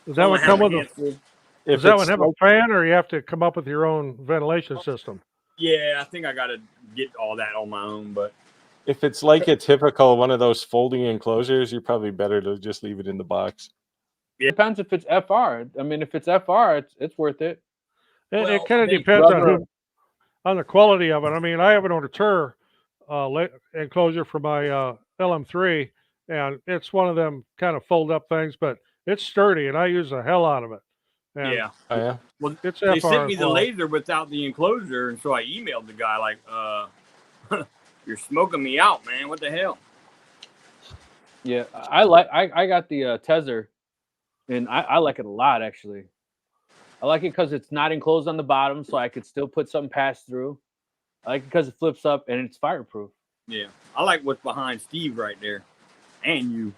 Does that one come with Does that one have a fan, or you have to come up with your own ventilation system? Yeah, I think I got to get all that on my own, but if it's like a typical one of those folding enclosures, you're probably better to just leave it in the box. It depends if it's FR. I mean, if it's FR, it's worth it. It kind of depends on the quality of it. I mean, I have an Auditeur enclosure for my LM3, and it's one of them kind of fold up things, but it's sturdy, and I use the hell out of it. And Yeah. Oh yeah. Well, it's they FR sent me as the well. laser without the enclosure, and so I emailed the guy like, "You're smoking me out, man. What the hell?" Yeah, I got the Tezer, and I like it a lot actually. I like it because it's not enclosed on the bottom, so I could still put something pass through. I like it because it flips up and it's fireproof. Yeah, I like what's behind Steve right there, and you,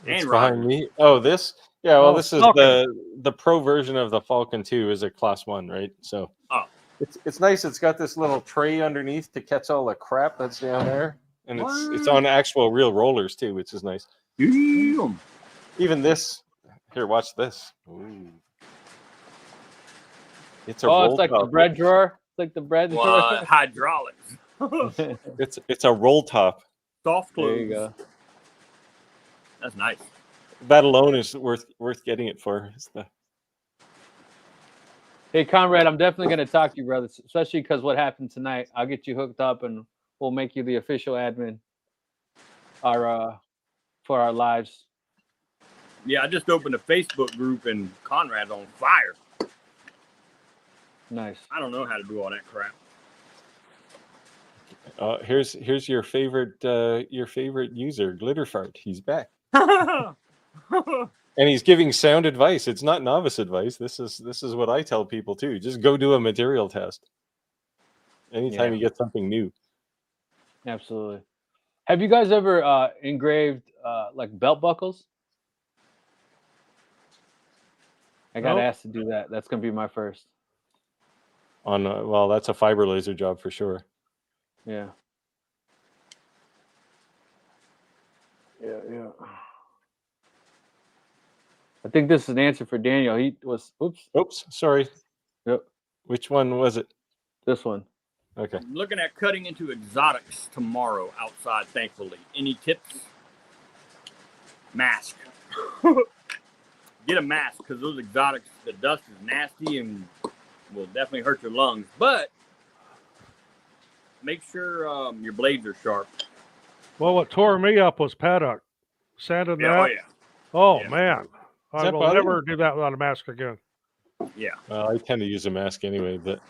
It's and behind Roger. me. Oh, this. Yeah. Well, Oh, this is Falcon. the pro version of the Falcon 2 is a class 1, right? So Oh. it's nice. It's got this little tray underneath to catch all the crap that's down there, and it's What? on actual real rollers too, which is nice. Damn. Even this. Here, watch this. Ooh. It's a Oh, roll it's like the top. bread drawer. It's like the bread drawer. Well, hydraulics. It's a roll top. Soft close. There you go. That's nice. That alone is worth getting it for. It's the Hey, Conrad, I'm definitely going to talk to you, brother, especially because what happened tonight. I'll get you hooked up, and we'll make you the official admin for our lives. Yeah, I just opened a Facebook group and Conrad's on fire. Nice. I don't know how to do all that crap. here's your favorite user, Glitterfart. He's back. And he's giving sound advice. It's not novice advice. This is what I tell people too. Just go do a material test. Anytime you get something new. Absolutely. Have you guys ever engraved like belt buckles? I got Nope. asked to do that. That's gonna be my first. Well, that's a fiber laser job for sure. Yeah. Yeah. I think this is an answer for Daniel. He was Oops, sorry. Yep. Which one was it? This one. Okay. I'm looking at cutting into exotics tomorrow outside, thankfully. Any tips? Mask. Get a mask, because those exotics, the dust is nasty and will definitely hurt your lungs. But make sure your blades are sharp. Well, what tore me up was paddock. Sanding Yeah, that. oh, yeah. Oh, Yeah. man. I that will bother never do that without a mask again. Yeah. Well, I tend to use a mask anyway, but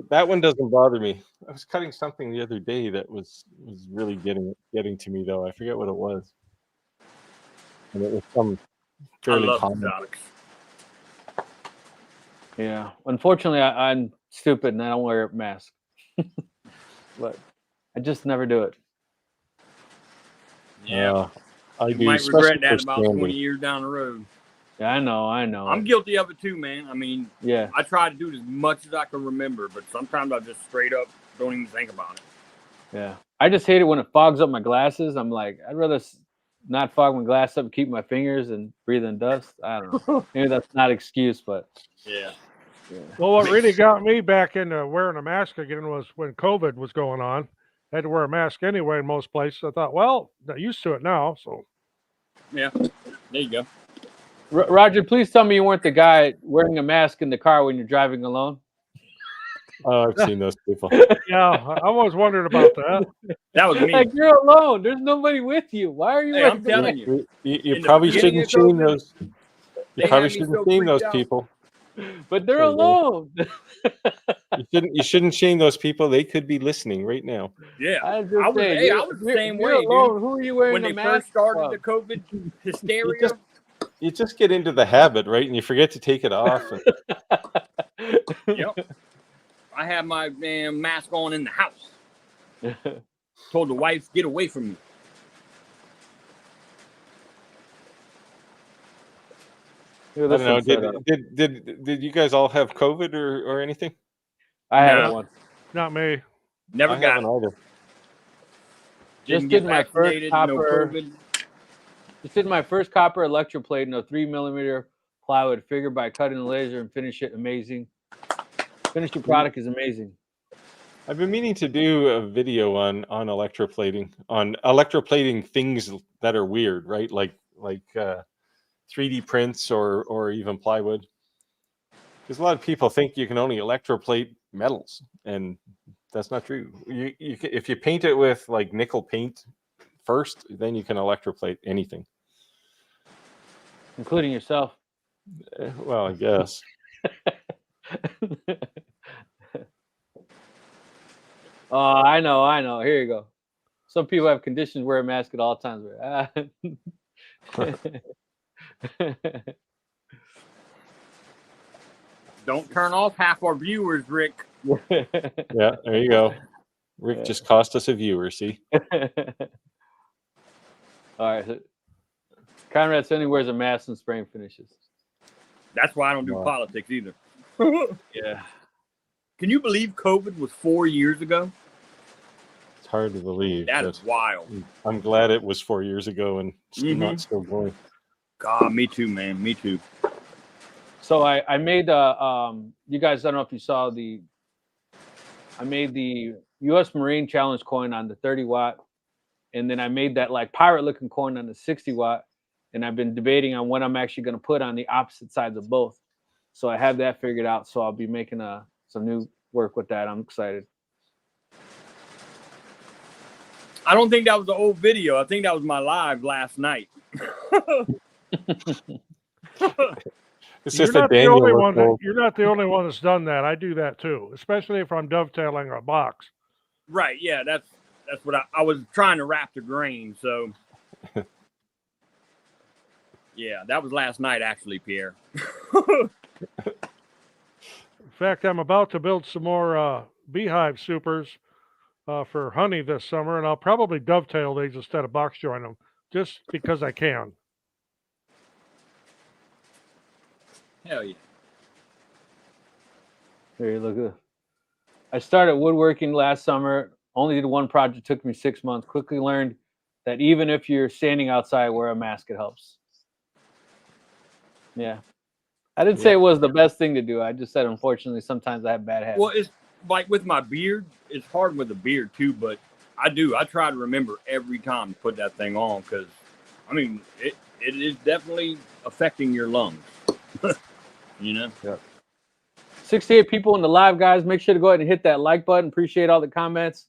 that one doesn't bother me. I was cutting something the other day that was really getting to me though. I forget what it was, and it was some I fairly love common. exotics. Yeah. Unfortunately, I'm stupid and I don't wear a mask. But I just never do it. Yeah. I You do, might regret especially that for about 20 standing. years down the road. Yeah, I know. I'm guilty of it too, man. I mean, Yeah. I try to do it as much as I can remember, but sometimes I just straight up don't even think about it. Yeah. I just hate it when it fogs up my glasses. I'm like, I'd rather not fog my glass up and keep my fingers and breathe in dust. I don't know. Maybe that's not an excuse, but Yeah. Well, what really got me back into wearing a mask again was when COVID was going on. I had to wear a mask anyway in most places. I thought, well, not used to it now. So Yeah. There you go. Roger, please tell me you weren't the guy wearing a mask in the car when you're driving alone. Oh, I've seen those people. yeah, I was wondering about that. That was me. Like, you're alone. There's nobody with you. Why are you Hey, wearing I'm the telling mask? you. You In the probably beginning shouldn't of shame COVID, those. they You had probably me shouldn't so shame freaked those out. people. But they're There you go. alone. You shouldn't shame those people. They could be listening right now. Yeah. I was I just was, saying, hey, I was the if same you're way, alone, dude. who are you wearing When a they mask first started from? the COVID hysteria. You just get into the habit, right? And you forget to take it off. And Yep. I had my damn mask on in the house. Told the wife, get away from me. Here, I this don't know. one's set up. Did you guys all have COVID or anything? I had No. it once. Not me. Never I got haven't it. either. Just Didn't did get my first vaccinated, no copper. COVID. Just did my first copper electroplate in a 3mm plywood figure by cutting the laser and finish it amazing. Finished product is amazing. I've been meaning to do a video on electroplating things that are weird, right? Like 3D prints or even plywood. Because a lot of people think you can only electroplate metals, and that's not true. If you paint it with like nickel paint first, then you can electroplate anything. including yourself. Well, I guess. Oh, I know. Here you go. Some people have conditions wear a mask at all times. Don't turn off half our viewers, Rick. Yeah, there you go. Rick just cost us a viewer, see? All right. So Conrad only wears a mask and spraying finishes. That's why I don't do Wow. politics either. Yeah. Can you believe COVID was 4 years ago? It's hard to believe. That but is wild. I'm glad it was 4 years ago and not Mhm. still going. God, me too, man. Me too. So I made you guys, I don't know if you saw I made the US Marine Challenge coin on the 30 watt, and then I made that like pirate looking coin on the 60 watt, and I've been debating on what I'm actually going to put on the opposite sides of both. So I have that figured out, so I'll be making some new work with that. I'm excited. I don't think that was the old video. I think that was my live last night. It's You're just a not the Daniel only one. workflow. You're not the only one that's done that. I do that too, especially if I'm dovetailing a box. Right, yeah, that's what I was trying to wrap the grain, so yeah, that was last night actually, Pierre. In fact, I'm about to build some more beehive supers for honey this summer, and I'll probably dovetail these instead of box join them, just because I can. Hell yeah. Here, look at. I started woodworking last summer. Only did one project. Took me 6 months. Quickly learned that even if you're standing outside, wear a mask. It helps. Yeah, I didn't say it was the best thing to do. I just said unfortunately sometimes I have bad habits. Well, it's like with my beard, it's hard with the beard too, but I try to remember every time to put that thing on because I mean it is definitely affecting your lungs. You know? Yeah. 68 people in the live, guys. Make sure to go ahead and hit that like button. Appreciate all the comments.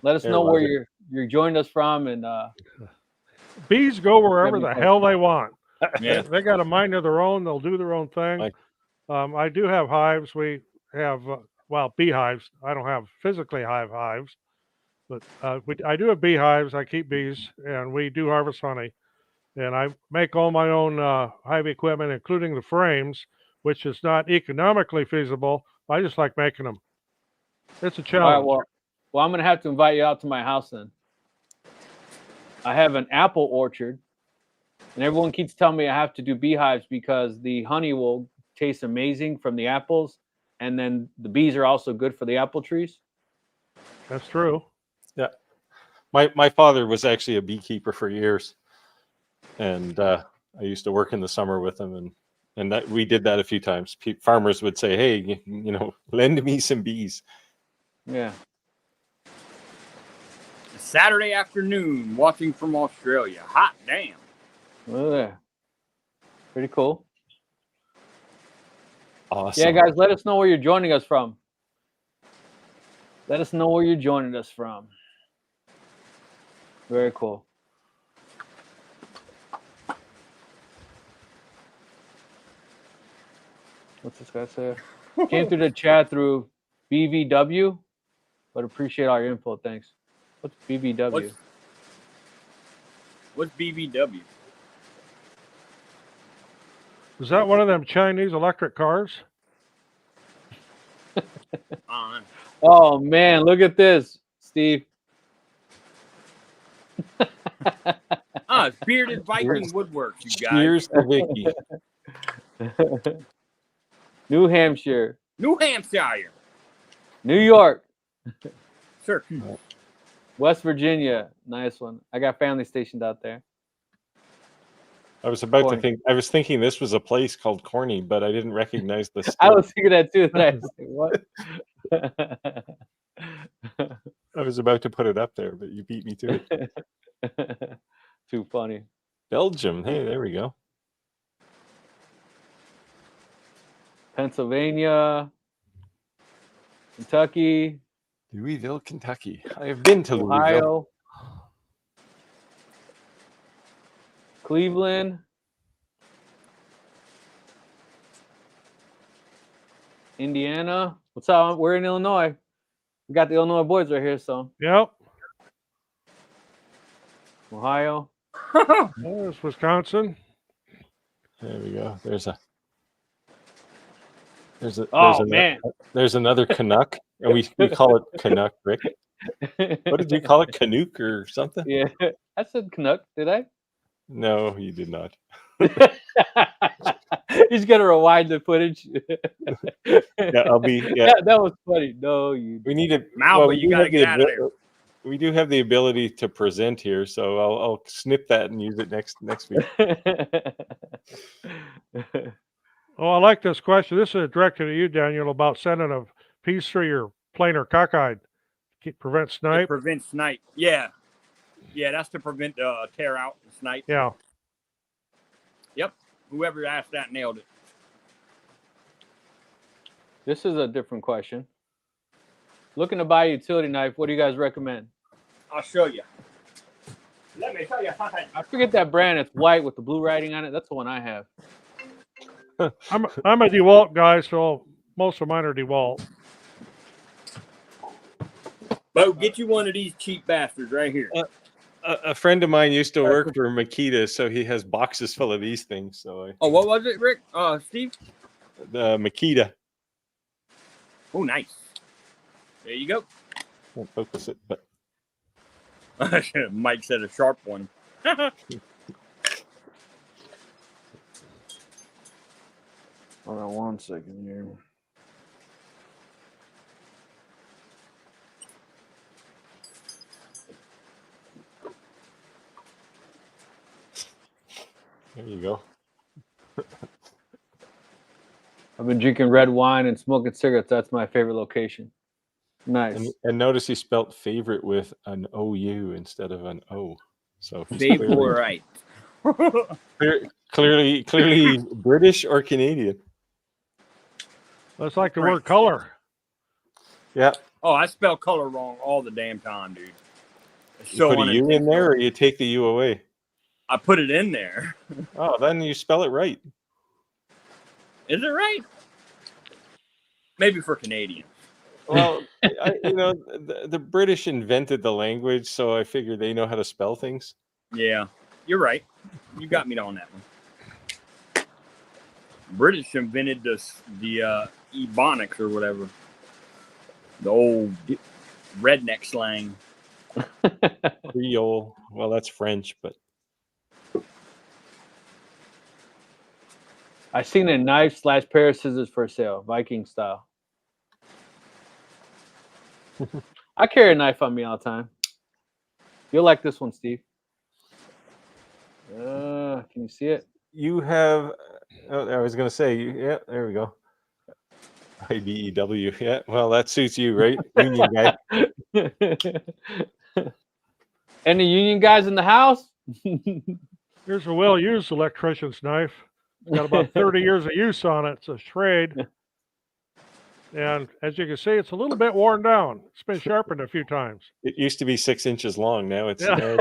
Let us know where you're joining us from, and bees go wherever the hell they want. Yeah. They got a mind of their own. They'll do their own thing. I do have hives. We have beehives. I don't have physically hives, but I do have beehives. I keep bees, and we do harvest honey. And I make all my own hive equipment, including the frames, which is not economically feasible. I just like making them. It's a challenge. all right, well, I'm gonna have to invite you out to my house then. I have an apple orchard, and everyone keeps telling me I have to do beehives because the honey will taste amazing from the apples, and then the bees are also good for the apple trees. That's true. Yeah. My father was actually a beekeeper for years. And I used to work in the summer with him, and that we did that a few times. Farmers would say, "Hey, lend me some bees." Yeah. Saturday afternoon, watching from Australia. Hot damn. Well, there. Pretty cool. Awesome. Yeah, guys, let us know where you're joining us from. Let us know where you're joining us from. Very cool. What's this guy say? Came through the chat through BVW, but appreciate all your info. Thanks. What's BVW? What's BVW? Is that one of them Chinese electric cars? Oh man, look at this, Steve. It's Bearded Viking Woodworks, you guys. Cheers to Vicky. New Hampshire. New Hampshire. New York. Sure. West Virginia. Nice one. I got family stationed out there. I was about to think. I was thinking this was a place called Corny, but I didn't recognize the state. I was thinking that too. I was like, what? I was about to put it up there, but you beat me to it. Too funny. Belgium. Hey, there we go. Pennsylvania. Kentucky. Louisville, Kentucky. I have been to Louisville. Ohio. Cleveland. Indiana. What's up? We're in Illinois. We got the Illinois boys right here, so Yep. Ohio. There's Wisconsin. There we go. There's Man. there's another Canuck, and we call it Canuck, Rick. What did you call it, Canuck or something? Yeah, I said Canuck. Did I? No, you did not. He's gonna rewind the footage. Yeah, I'll be. Yeah, that was funny. No, you. we need to. Malva, we you do gotta have the get out of there. We do have the ability to present here, so I'll snip that and use it next week. Oh, I like this question. This is directed at you, Daniel, about sending a piece through your planer cockeyed. Prevent It snipe. prevents snipe. Yeah. Yeah, that's to prevent tear out and snipe. Yeah. Yep. Whoever asked that nailed it. This is a different question. Looking to buy a utility knife. What do you guys recommend? I'll show you. Let me show you something. I forget that brand. It's white with the blue writing on it. That's the one I have. I'm a DeWalt guy, so most of mine are DeWalt. Bo, get you one of these cheap bastards right here. A friend of mine used to work for Makita, so he has boxes full of these things. So Oh, what was it, Rick? Steve? the Makita. Oh, nice. There you go. Won't focus it, but Mike said a sharp one. Hold on 1 second here. there you go. I've been drinking red wine and smoking cigarettes. That's my favorite location. Nice. And notice he spelt favorite with an OU instead of an O. So he's Favorite. clearly British or Canadian. That's like the word color. Yeah. Oh, I spell color wrong all the damn time, dude. It's You put a U in there, or you take the U away. I put it in there. Oh, then you spell it right. Is it right? Maybe for Canadians. Well, the British invented the language, so I figured they know how to spell things. Yeah, you're right. You got me on that one. British invented the ebonics or whatever. The old redneck slang. Creole. Well, that's French, but I seen a knife / pair of scissors for sale, Viking style. I carry a knife on me all the time. You'll like this one, Steve. Can you see it? you have. Oh, I was going to say, yeah, there we go. IBEW. Yeah, well, that suits you, right? Union guy. Any union guys in the house? Here's a well-used electrician's knife. It's got about 30 years of use on it. It's a Schrade. And as you can see, it's a little bit worn down. It's been sharpened a few times. It used to be 6 inches long. Now it's. Yeah.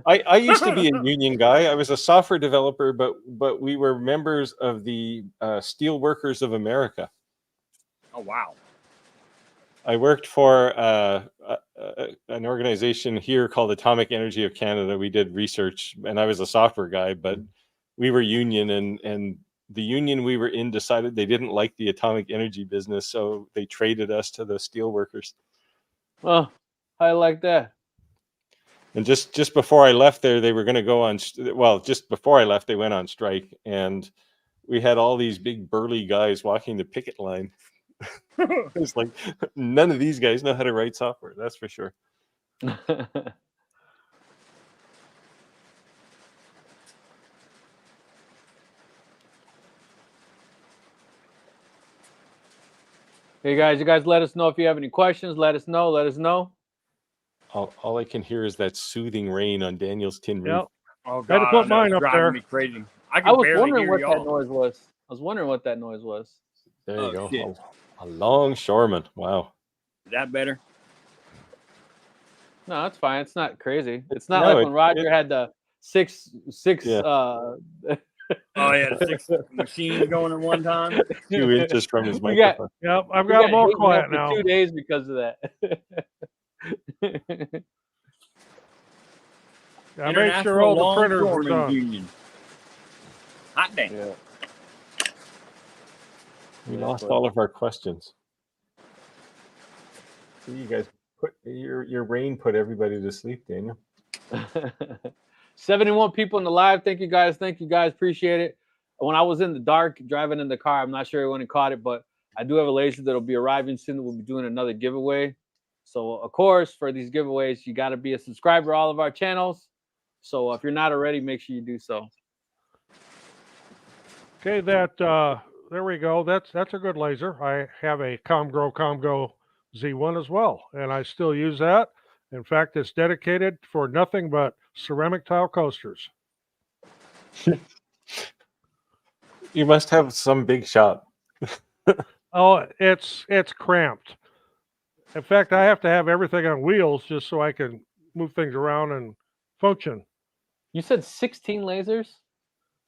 I used to be a union guy. I was a software developer, but we were members of the Steel Workers of America. Oh, wow. I worked for an organization here called Atomic Energy of Canada. We did research, and I was a software guy, but we were union, and the union we were in decided they didn't like the atomic energy business, so they traded us to the steel workers. Oh, I like that. And just before I left there, they were going to go on. Well, just before I left, they went on strike, and we had all these big burly guys walking the picket line. It's like none of these guys know how to write software. That's for sure. Hey guys, you guys let us know if you have any questions. Let us know. Let us know. All I can hear is that soothing rain on Daniel's tin roof. Yep. Oh, Had to God, put I know, mine it's up driving there. me crazy. I was barely wondering hear what that y'all. noise was. I was wondering what that noise was. There you Oh, go. shit. A longshoreman. Wow. Is that better? No, that's fine. It's not crazy. It's not No, like when Roger had the six. Yeah. Oh yeah, 6 machines going at one time. 2 inches from his We got- microphone. Yep, I've we got them all hate mail quiet for now. 2 days because of that. I made sure all the printers were Longshoremen's done. Union. Hot dang. Yeah. We Yeah, lost but- all of our questions. See, you guys put your rain put everybody to sleep, Daniel. 71 people in the live. Thank you guys. Thank you guys. Appreciate it. When I was in the dark driving in the car, I'm not sure everyone caught it, but I do have a laser that'll be arriving soon. We'll be doing another giveaway. So, of course, for these giveaways, you got to be a subscriber to all of our channels. So, if you're not already, make sure you do so. Okay, there we go. That's a good laser. I have a Comgo Z1 as well, and I still use that. In fact, it's dedicated for nothing but ceramic tile coasters. You must have some big shop. Oh, it's cramped. In fact, I have to have everything on wheels just so I can move things around and function. You said 16 lasers?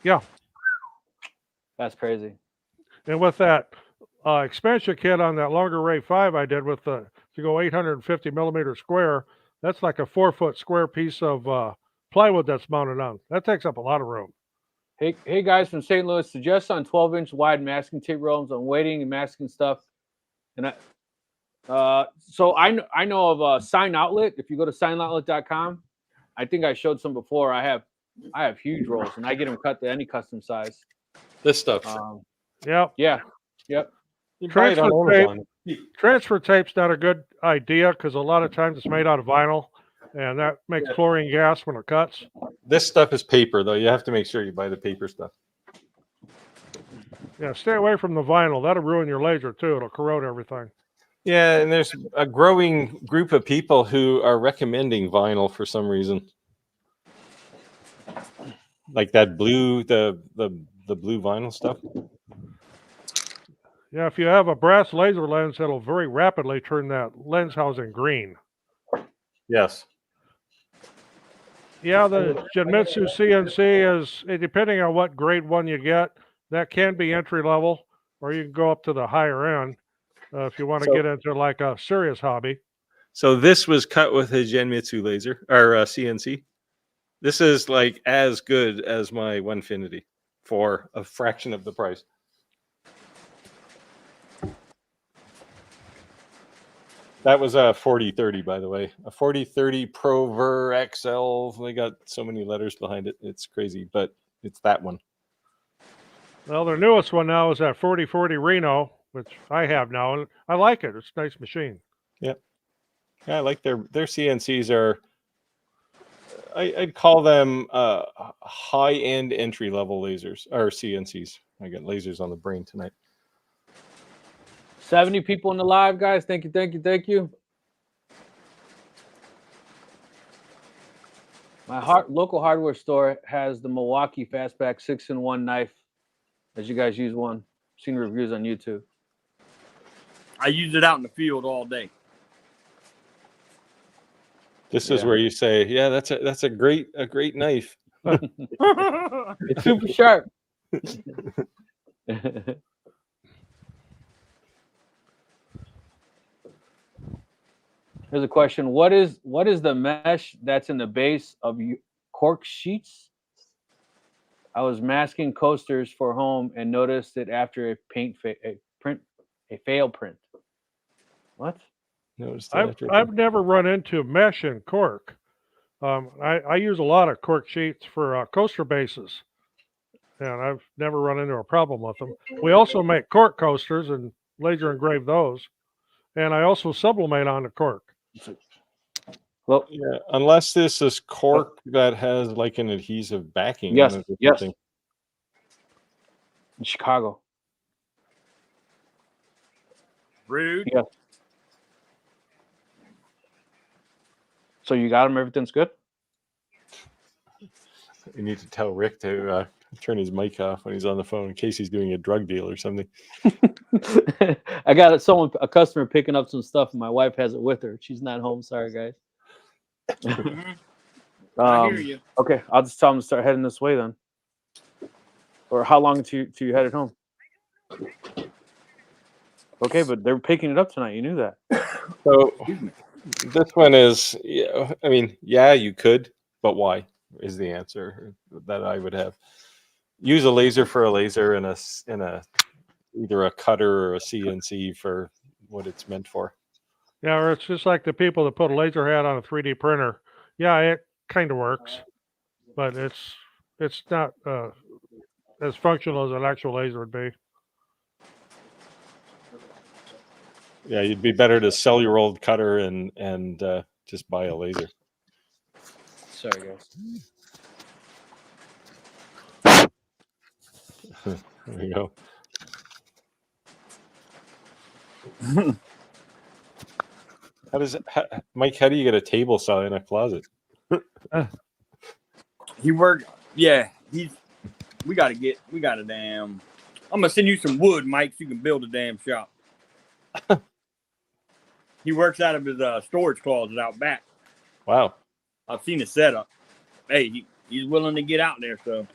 Yeah. That's crazy. And with that expansion kit on that longer Ray 5 I did with to go 850 millimeter square, that's like a 4-foot square piece of plywood that's mounted on. That takes up a lot of room. Hey guys from St. Louis, suggest on 12-inch wide masking tape rolls on weighting and masking stuff. And so I know of Sign Outlet. If you go to signoutlet.com, I think I showed some before. I have huge rolls, and I get them cut to any custom size. This stuff. Yep. Yeah. Yep. You buy it on Transfer tape. Amazon. Transfer tape's not a good idea because a lot of times it's made out of vinyl, and that makes chlorine gas when it cuts. This stuff is paper, though. You have to make sure you buy the paper stuff. Yeah, stay away from the vinyl. That'll ruin your laser too. It'll corrode everything. Yeah, and there's a growing group of people who are recommending vinyl for some reason. Like that blue, the blue vinyl stuff. Yeah, if you have a brass laser lens, it'll very rapidly turn that lens housing green. Yes. Yeah, the Genmitsu CNC is, depending on what grade one you get, that can be entry level, or you can go up to the higher end if you want to get into like a serious hobby. So this was cut with a Genmitsu laser or CNC. This is like as good as my Onefinity for a fraction of the price. That was a 4030, by the way. A 4030 Pro Ver XL. They got so many letters behind it. It's crazy, but it's that one. Well, their newest one now is that 4040 Reno, which I have now, and I like it. It's a nice machine. Yeah, I like their CNCs are. I'd call them high-end entry-level lasers or CNCs. I got lasers on the brain tonight. 70 people in the live, guys. Thank you. My local hardware store has the Milwaukee Fastback 6-in-1 knife. As you guys use one, seen reviews on YouTube. I use it out in the field all day. This is where you say, "Yeah, that's a great knife." It's super sharp. Here's a question: What is the mesh that's in the base of cork sheets? I was masking coasters for home and noticed it after a fail print. What? I've never run into mesh in cork. I use a lot of cork sheets for coaster bases, and I've never run into a problem with them. We also make cork coasters and laser engrave those, and I also sublimate on the cork. Well, yeah, unless this is cork that has like an adhesive backing. Yes, on it or yes. something. In Chicago. Rude. Yes. So you got him. Everything's good. You need to tell Rick to turn his mic off when he's on the phone in case he's doing a drug deal or something. I got a customer picking up some stuff, and my wife has it with her. She's not home. Sorry, guys. Mhm. I hear you. Okay, I'll just tell them to start heading this way then. Or how long till you headed home? Okay, but they're picking it up tonight. You knew that. So Excuse me. this one is, yeah, I mean, yeah, you could, but why is the answer that I would have. Use a laser for a laser and a either a cutter or a CNC for what it's meant for. Yeah, or it's just like the people that put a laser head on a 3D printer. Yeah, it kind of works, but it's not as functional as an actual laser would be. Yeah, you'd be better to sell your old cutter and just buy a laser. Sorry, guys. There you go. Mike? How do you get a table saw in a closet? He worked. Yeah, we got a damn. I'm gonna send you some wood, Mike, so you can build a damn shop. He works out of his storage closet out back. Wow. I've seen his setup. Hey, he's willing to get out there, so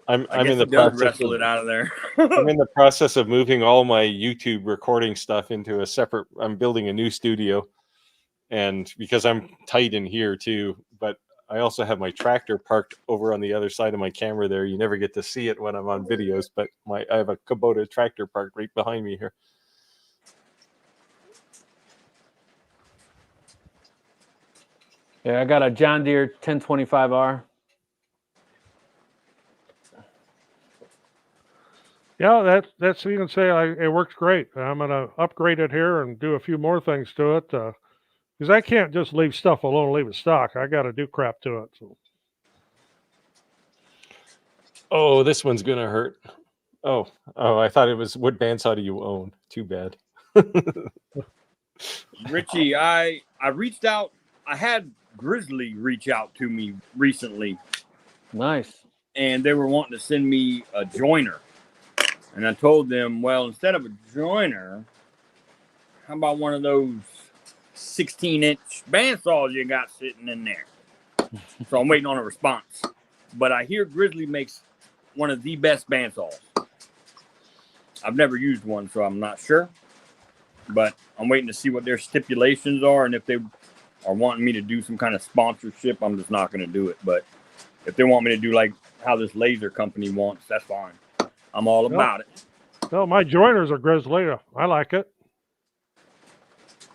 I'm I in guess the he does process wrestle of, it out of there. I'm in the process of moving all my YouTube recording stuff into a separate. I'm building a new studio, and because I'm tight in here too, but I also have my tractor parked over on the other side of my camera there. You never get to see it when I'm on videos, but I have a Kubota tractor parked right behind me here. Yeah, I got a John Deere 1025R. Yeah, that's you can say it works great. I'm gonna upgrade it here and do a few more things to it because I can't just leave stuff alone, leave it stock. I got to do crap to it. So. Oh, this one's gonna hurt. Oh, I thought it was what bandsaw do you own? Too bad. Richie, I reached out. I had Grizzly reach out to me recently, Nice. and they were wanting to send me a joiner. And I told them, well, instead of a joiner, how about one of those 16-inch bandsaws you got sitting in there? So I'm waiting on a response. But I hear Grizzly makes one of the best bandsaws. I've never used one, so I'm not sure. But I'm waiting to see what their stipulations are, and if they are wanting me to do some kind of sponsorship, I'm just not going to do it. But if they want me to do like how this laser company wants, that's fine. I'm all about it. No, my joiners are Grizzly. I like it.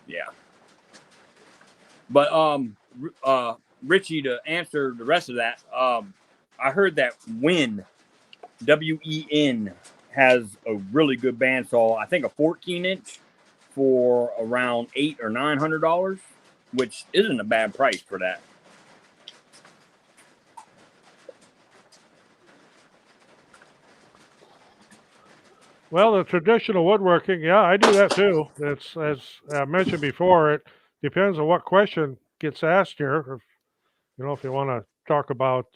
Yeah. But Richie, to answer the rest of that, I heard that WEN, WEN, has a really good bandsaw. I think a 14-inch for around $800 or $900, which isn't a bad price for that. Well, the traditional woodworking, yeah, I do that too. It's as I mentioned before. It depends on what question gets asked here. If you want to talk about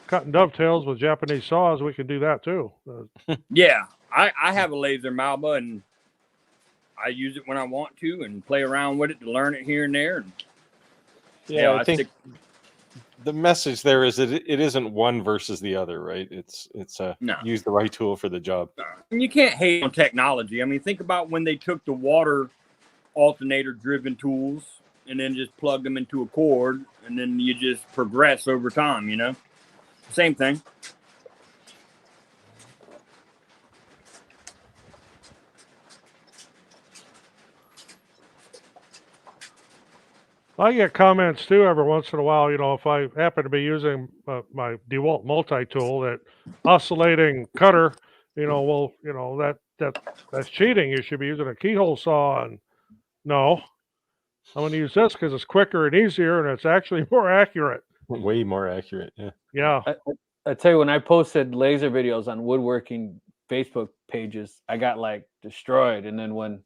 cutting dovetails with Japanese saws, we can do that too. Yeah, I have a laser Malba, and I use it when I want to and play around with it to learn it here and there. And, Yeah, I think the message there is that it isn't one versus the other, right? It's use the right tool for the job. And you can't hate on technology. I mean, think about when they took the water alternator driven tools and then just plugged them into a cord, and then you just progress over time, Same thing. I get comments too every once in a while. If I happen to be using my DeWalt multi-tool, that oscillating cutter, that's cheating. You should be using a keyhole saw. And no, I'm going to use this because it's quicker and easier, and it's actually more accurate. Way more accurate. Yeah. Yeah. I tell you, when I posted laser videos on woodworking Facebook pages, I got like destroyed. And then when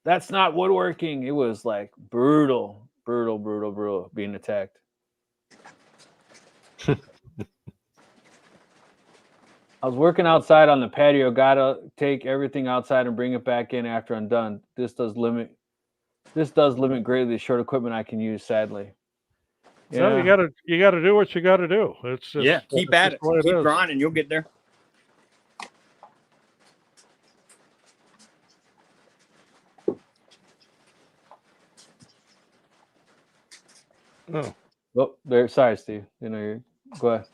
that's not woodworking, it was like brutal being attacked. I was working outside on the patio, gotta take everything outside and bring it back in after I'm done. This does limit This does limit greatly the short equipment I can use, sadly. So you gotta do what you gotta do. It's just, Yeah, keep at it. the way it Keep is. grinding. You'll get there. Oh. Oh, there. Sorry, Steve. You're go ahead.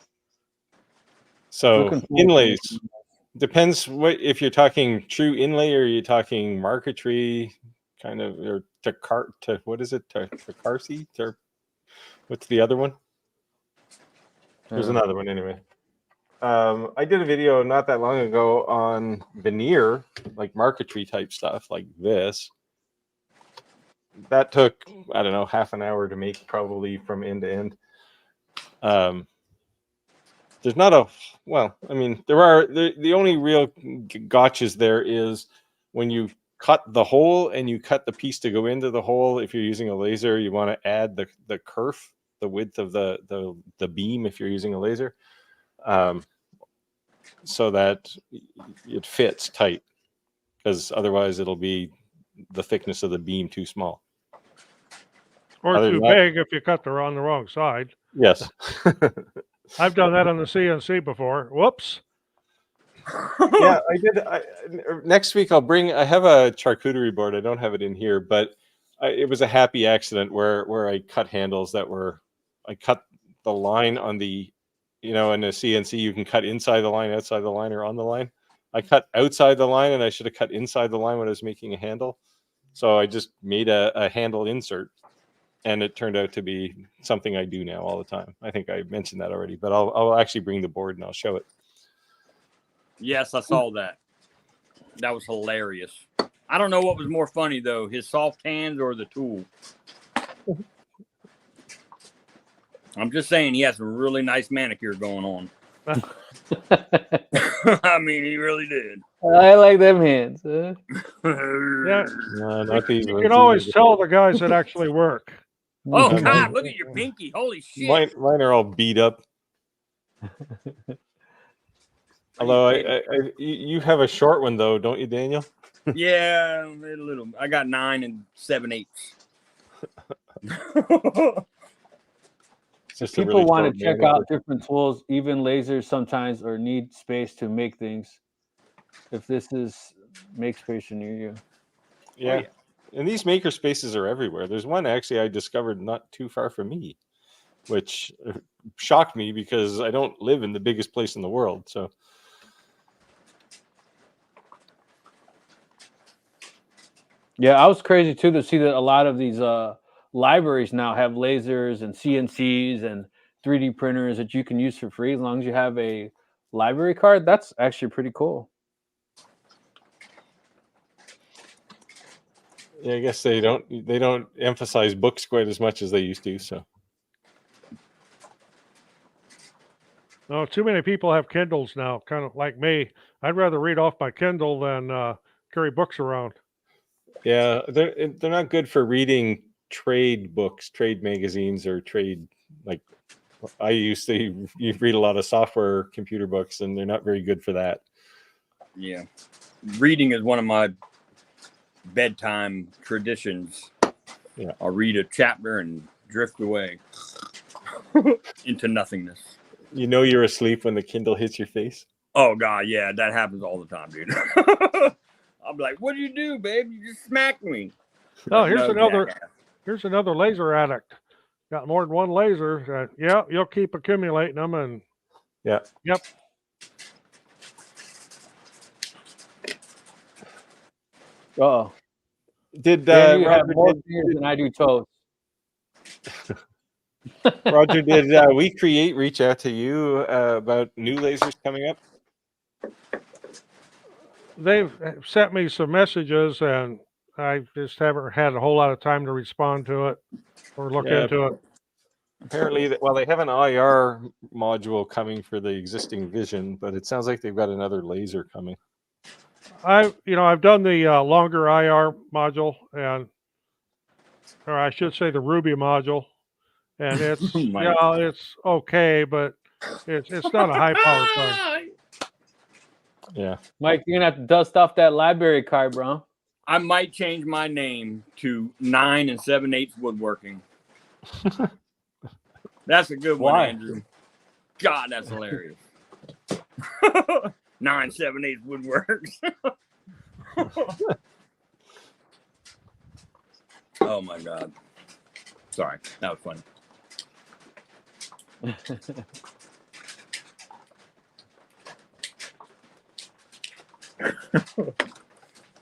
So Looking forward to inlays it. depends what if you're talking true inlay or you're talking marquetry kind of or to what is it to Carcy to what's the other one? There's another one anyway. I did a video not that long ago on veneer, like marquetry type stuff like this. That took, I don't know, half an hour to make probably from end to end. There's not a, well, I mean, there are, the only real gotchas there is when you cut the hole and you cut the piece to go into the hole. If you're using a laser, you want to add the kerf, the width of the beam if you're using a laser, so that it fits tight, because otherwise it'll be the thickness of the beam too small. Or Other too than that- big if you cut the wrong side. Yes. I've done that on the CNC before. Whoops. Yeah, I did. Next week I'll bring. I have a charcuterie board. I don't have it in here, but it was a happy accident where I cut handles that were. I cut the line on the, in a CNC you can cut inside the line, outside the line, or on the line. I cut outside the line, and I should have cut inside the line when I was making a handle. So I just made a handle insert, and it turned out to be something I do now all the time. I think I mentioned that already, but I'll actually bring the board and I'll show it. Yes, I saw that. That was hilarious. I don't know what was more funny though, his soft hands or the tool. I'm just saying he has a really nice manicure going on. I mean, he really did. I like them hands. Huh? Yeah. No, not these You ones. can always tell the guys that actually work. Oh Mhm. God, look at your pinky. Holy shit. Mine are all beat up. Although you have a short one though, don't you, Daniel? Yeah, a little. I got 9 7/8. It's just a People really want short to check manual. out different tools, even lasers sometimes, or need space to make things. If this is make space near you. Yeah. And these maker spaces are everywhere. There's one actually I discovered not too far from me, which shocked me because I don't live in the biggest place in the world. So Yeah, I was crazy too to see that a lot of these libraries now have lasers and CNCs and 3D printers that you can use for free as long as you have a library card. That's actually pretty cool. yeah, I guess they don't emphasize books quite as much as they used to. So No, too many people have Kindles now, kind of like me. I'd rather read off my Kindle than carry books around. yeah, they're not good for reading trade books, trade magazines, or trade like I used to. You read a lot of software computer books, and they're not very good for that. Yeah. Reading is one of my bedtime traditions. Yeah. I'll read a chapter and drift away into nothingness. You know you're asleep when the Kindle hits your face. Oh God, yeah, that happens all the time, dude. I'm like, what do you do, babe? You just smacked me. Oh, Like, here's "No, another. jackass." Here's another laser addict. Got more than one laser. Yeah, you'll keep accumulating them, and Yeah. Yep. Oh, Did Dan, you have Roger more fingers than I do toes. Roger, did We Create reach out to you about new lasers coming up? they've sent me some messages, and I just haven't had a whole lot of time to respond to it or look Yeah. into it. Apparently, well, they have an IR module coming for the existing Vision, but it sounds like they've got another laser coming. I've done the longer IR module, or I should say the Ruby module, and it's Mike. it's okay, but it's not a high power thing. Yeah. Mike, you're gonna have to dust off that library card, bro. I might change my name to 9 7/8 Woodworking. That's a good one, Why? Andrew. God, that's hilarious. 9 7/8 Woodworks. Oh my God. Sorry, that was funny.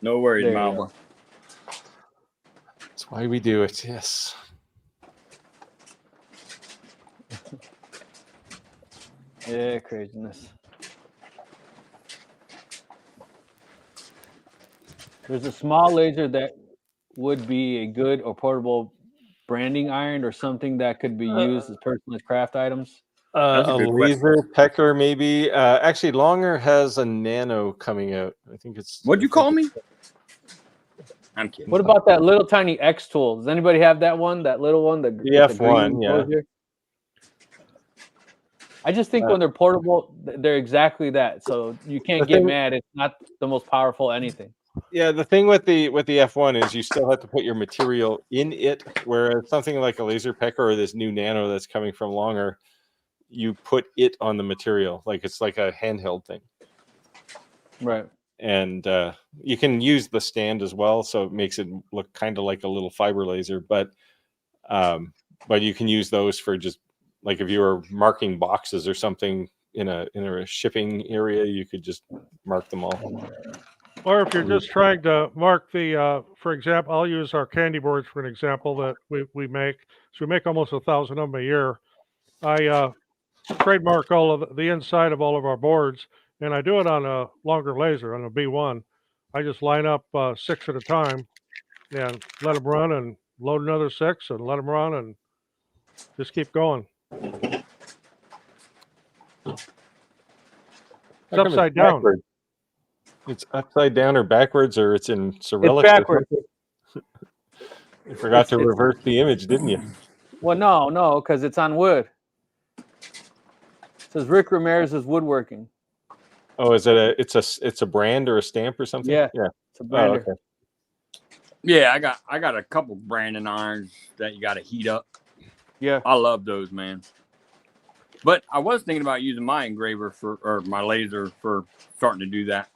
No worries, There you Malva. go. That's why we do it. Yes. Yeah, craziness. There's a small laser that would be a good or portable branding iron or something that could be used as personal craft items. That's a A good laser pecker, maybe. Actually, Longer has a nano coming out. I think it's. What'd you call me? I'm kidding. What about that little tiny X tool? Does anybody have that one? That little one? The F1, yeah. enclosure? I just think when they're portable, they're exactly that. So you can't get mad. It's not the most powerful anything. Yeah, the thing with the F1 is you still have to put your material in it, whereas something like a laser pecker or this new nano that's coming from Longer, you put it on the material, like it's like a handheld thing. Right. And you can use the stand as well, so it makes it look kind of like a little fiber laser. But you can use those for just like if you were marking boxes or something in a shipping area, you could just mark them all. Or if you're just trying to mark the, for example, I'll use our candy boards for an example that we make. So we make almost 1,000 of them a year. I trademark all of the inside of all of our boards, and I do it on a Longer laser, on a B1. I just line up 6 at a time and let them run and load another 6 and let them run and just keep going. It's upside down. Backwards? It's upside down or backwards, or it's in Cyrillic. It's backwards. You forgot to reverse the image, didn't you? Well, no, because it's on wood. It says Rick Ramirez's Woodworking. Oh, is it it's a brand or a stamp or something? Yeah. Yeah. It's a brander. Oh, okay. Yeah, I got a couple branding irons that you got to heat up. Yeah. I love those, man. But I was thinking about using my engraver or my laser for starting to do that.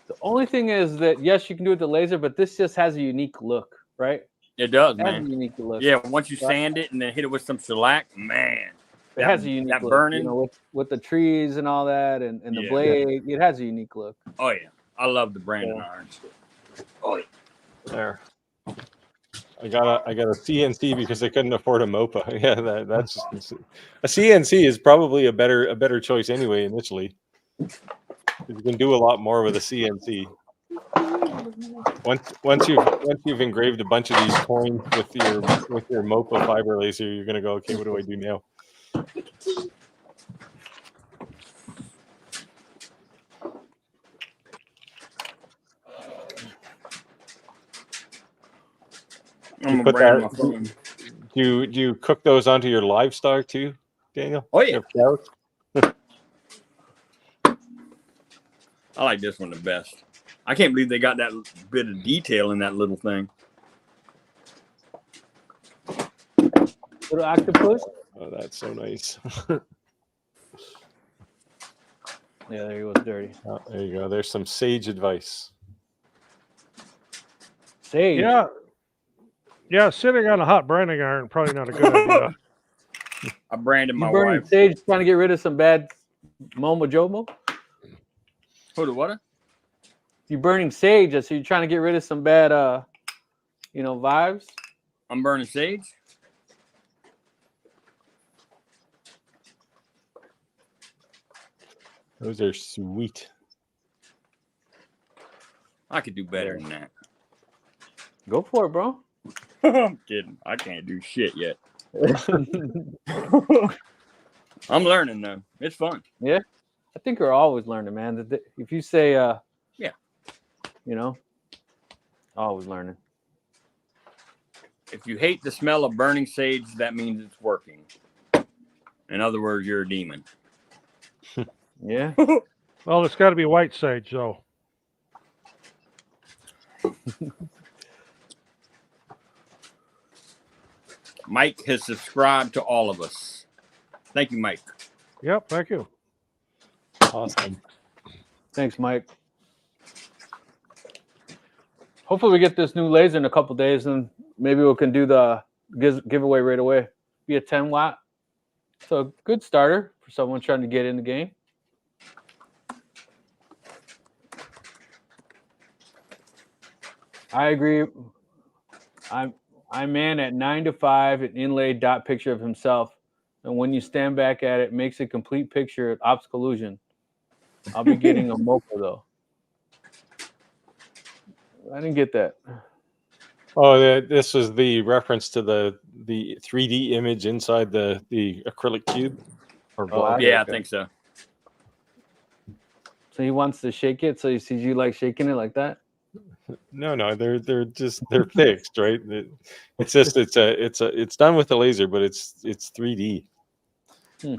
The only thing is that, yes, you can do it with the laser, but this just has a unique look, right? It does, It has a man. unique look. Yeah, once you sand it and then hit it with some shellac, man. It has a unique look. burning. You know, with the trees and all that and the Yeah. blade, it has a unique look. Oh, yeah. I love the branding irons. Oh, yeah. There. I got a CNC because I couldn't afford a MOPA. Yeah, that's a CNC is probably a better choice anyway initially. You can do a lot more with a CNC. Once you've engraved a bunch of these coins with your MOPA fiber laser, you're gonna go, okay, what do I do now? I'm gonna brand my phone. Do you cook those onto your livestock too, Daniel? Oh, yeah. You have cows? I like this one the best. I can't believe they got that bit of detail in that little thing. Little octopus. Oh, that's so nice. Yeah, there he was dirty. Oh, there you go. There's some sage advice. Sage. Yeah, sitting on a hot branding iron probably not a good idea. I branded my You burning wife. sage trying to get rid of some bad Momo Jomo? Who the what? You burning sage, so you're trying to get rid of some bad vibes? I'm burning sage. Those are sweet. I could do better than that. Go for it, bro. I'm kidding. I can't do shit yet. I'm learning though. It's fun. Yeah, I think we're always learning, man. If you say, yeah, always learning. If you hate the smell of burning sage, that means it's working. In other words, you're a demon. Yeah. Well, it's got to be white sage, though. Mike has subscribed to all of us. Thank you, Mike. Yep, thank you. Awesome. Thanks, Mike. Hopefully we get this new laser in a couple days, and maybe we can do the giveaway right away. Be a 10 watt. So a good starter for someone trying to get in the game. I agree. I'm man at 9 to 5, an inlaid dot picture of himself. And when you stand back at it, makes a complete picture of optical illusion. I'll be getting a mocha though. I didn't get that. Oh, this was the reference to the 3D image inside the acrylic cube or block. Yeah, I think so. So he wants to shake it. So he sees you like shaking it like that. No, they're fixed, right? It's just it's done with the laser, but it's 3D.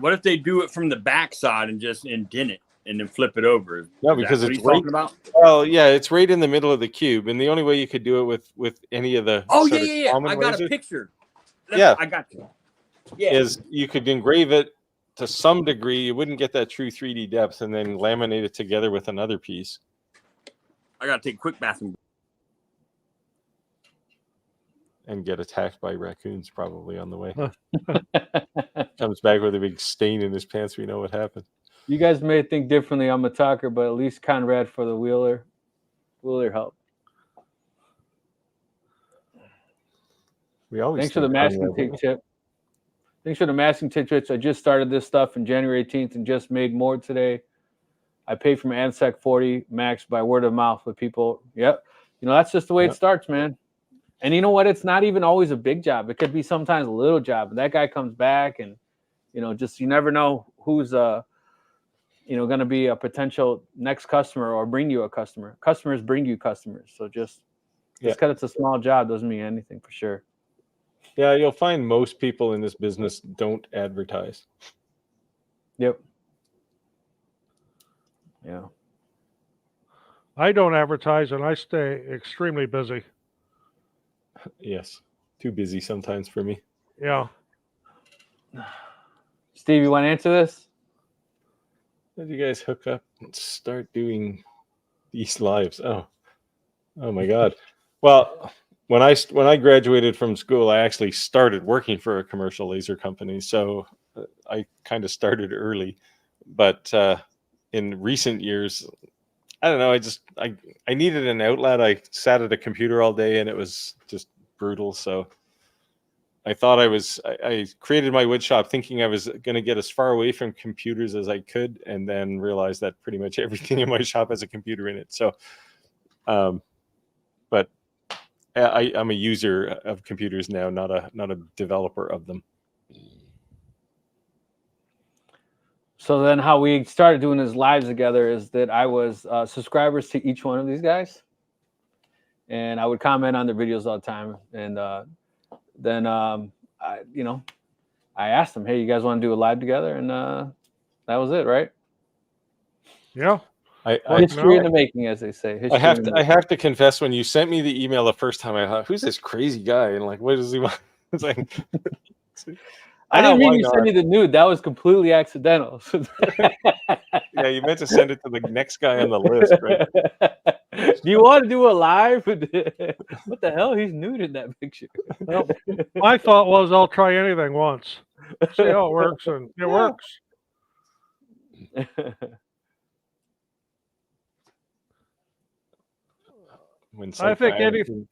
What if they do it from the back side and just indent it and then flip it over? No, because it's it's right. talking about. Well, yeah, it's right in the middle of the cube, and the only way you could do it with any of the Yeah. common I got lasers, a picture. I got you. Yeah, is you could engrave it to some degree. You wouldn't get that true 3D depth, and then laminate it together with another piece. I got to take a quick bathroom. And get attacked by raccoons probably on the way. Comes back with a big stain in his pants. We know what happened. You guys may think differently. I'm a talker, but at least Conrad for the Wheeler help. We always thanks for the masking tape tip. Thanks for the masking tips. I just started this stuff on January 18th and just made more today. I paid for my ANSEC 40 Max by word of mouth with people. Yep. That's just the way it starts, man. And you know what? It's not even always a big job. It could be sometimes a little job. And that guy comes back and, just you never know who's, going to be a potential next customer or bring you a customer. Customers bring you customers. So just because it's a small job doesn't mean anything for sure. Yeah, you'll find most people in this business don't advertise. Yep. Yeah. I don't advertise and I stay extremely busy. Yes. Too busy sometimes for me. Yeah. Steve, you want to answer this? How did you guys hook up and start doing these lives? Oh my God. Well, when I graduated from school, I actually started working for a commercial laser company. So I kind of started early, but in recent years, I don't know. I needed an outlet. I sat at a computer all day and it was just brutal. So I thought I created my wood shop thinking I was going to get as far away from computers as I could, and then realized that pretty much everything in my shop has a computer in it. So, but I'm a user of computers now, not a developer of them. So then how we started doing these lives together is that I was subscribers to each one of these guys. And I would comment on their videos all the time. And then, I asked them, hey, you guys want to do a live together? And that was it, right? Yeah. History in the making, as they say. I have to confess, when you sent me the email the first time, I thought, who's this crazy guy? And like, what does he want? It's like... I didn't mean to send you the nude. That was completely accidental. Yeah, you meant to send it to the next guy on the list, right? Do you want to do a live? What the hell? He's nude in that picture. Well, my thought was I'll try anything once. See how it works, and it works. I think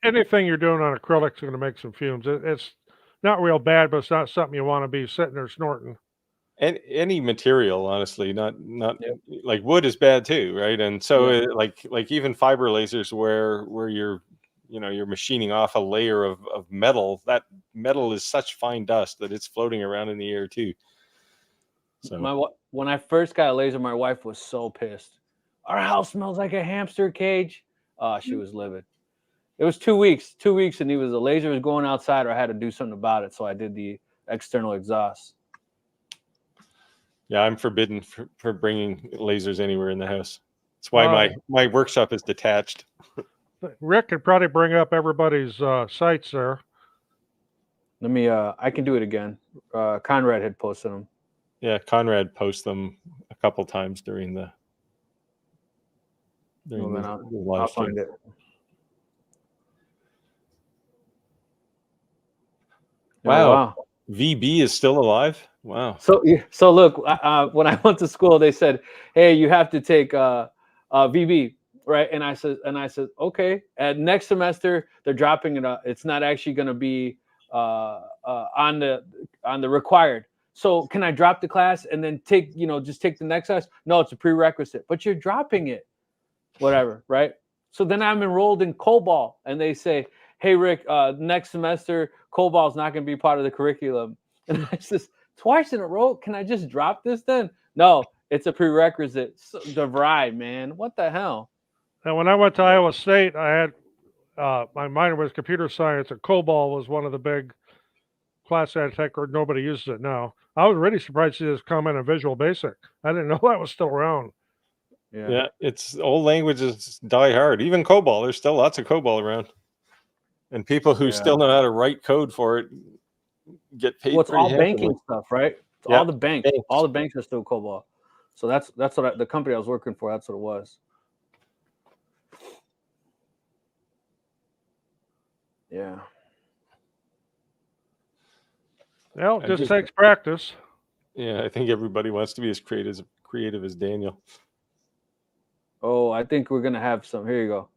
anything you're doing on acrylic is going to make some fumes. It's not real bad, but it's not something you want to be sitting there snorting. And any material, honestly, not like wood is bad too, right? And so like even fiber lasers where you're machining off a layer of metal, that metal is such fine dust that it's floating around in the air too. So when I first got a laser, my wife was so pissed. Our house smells like a hamster cage. Oh, she was livid. It was 2 weeks, and the laser was going outside, or I had to do something about it. So I did the external exhaust. Yeah, I'm forbidden for bringing lasers anywhere in the house. That's why my workshop is detached. Rick could probably bring up everybody's sites there. Let me. I can do it again. Conrad had posted them. Yeah, Conrad posts them a couple times during the Well, then the I'll live stream. find it. Wow. Oh, wow. VB is still alive. Wow. So look, when I went to school, they said, "Hey, you have to take VB." Right, and I said, okay. At next semester, they're dropping it. It's not actually going to be on the required. So can I drop the class and then take, just take the next class? No, it's a prerequisite. But you're dropping it, whatever, right? So then I'm enrolled in COBOL, and they say, "Hey, Rick, next semester, COBOL is not going to be part of the curriculum." And I says, twice in a row, can I just drop this then? No, it's a prerequisite. So, DeVry, man, what the hell? And when I went to Iowa State, I had my minor was computer science, and COBOL was one of the big class I take where nobody uses it now. I was really surprised to see this comment on Visual Basic. I didn't know that was still around. Yeah, it's old languages die hard. Even COBOL, there's still lots of COBOL around, and people who still know how to write code for it get paid. Well, it's pretty all banking handsomely. stuff, right? It's all the banks. All the banks are still COBOL. So that's what the company I was working for. That's what it was. Yeah. Well, it just takes practice. Yeah, I think everybody wants to be as creative as Daniel. Oh, I think we're gonna have some. Here you go.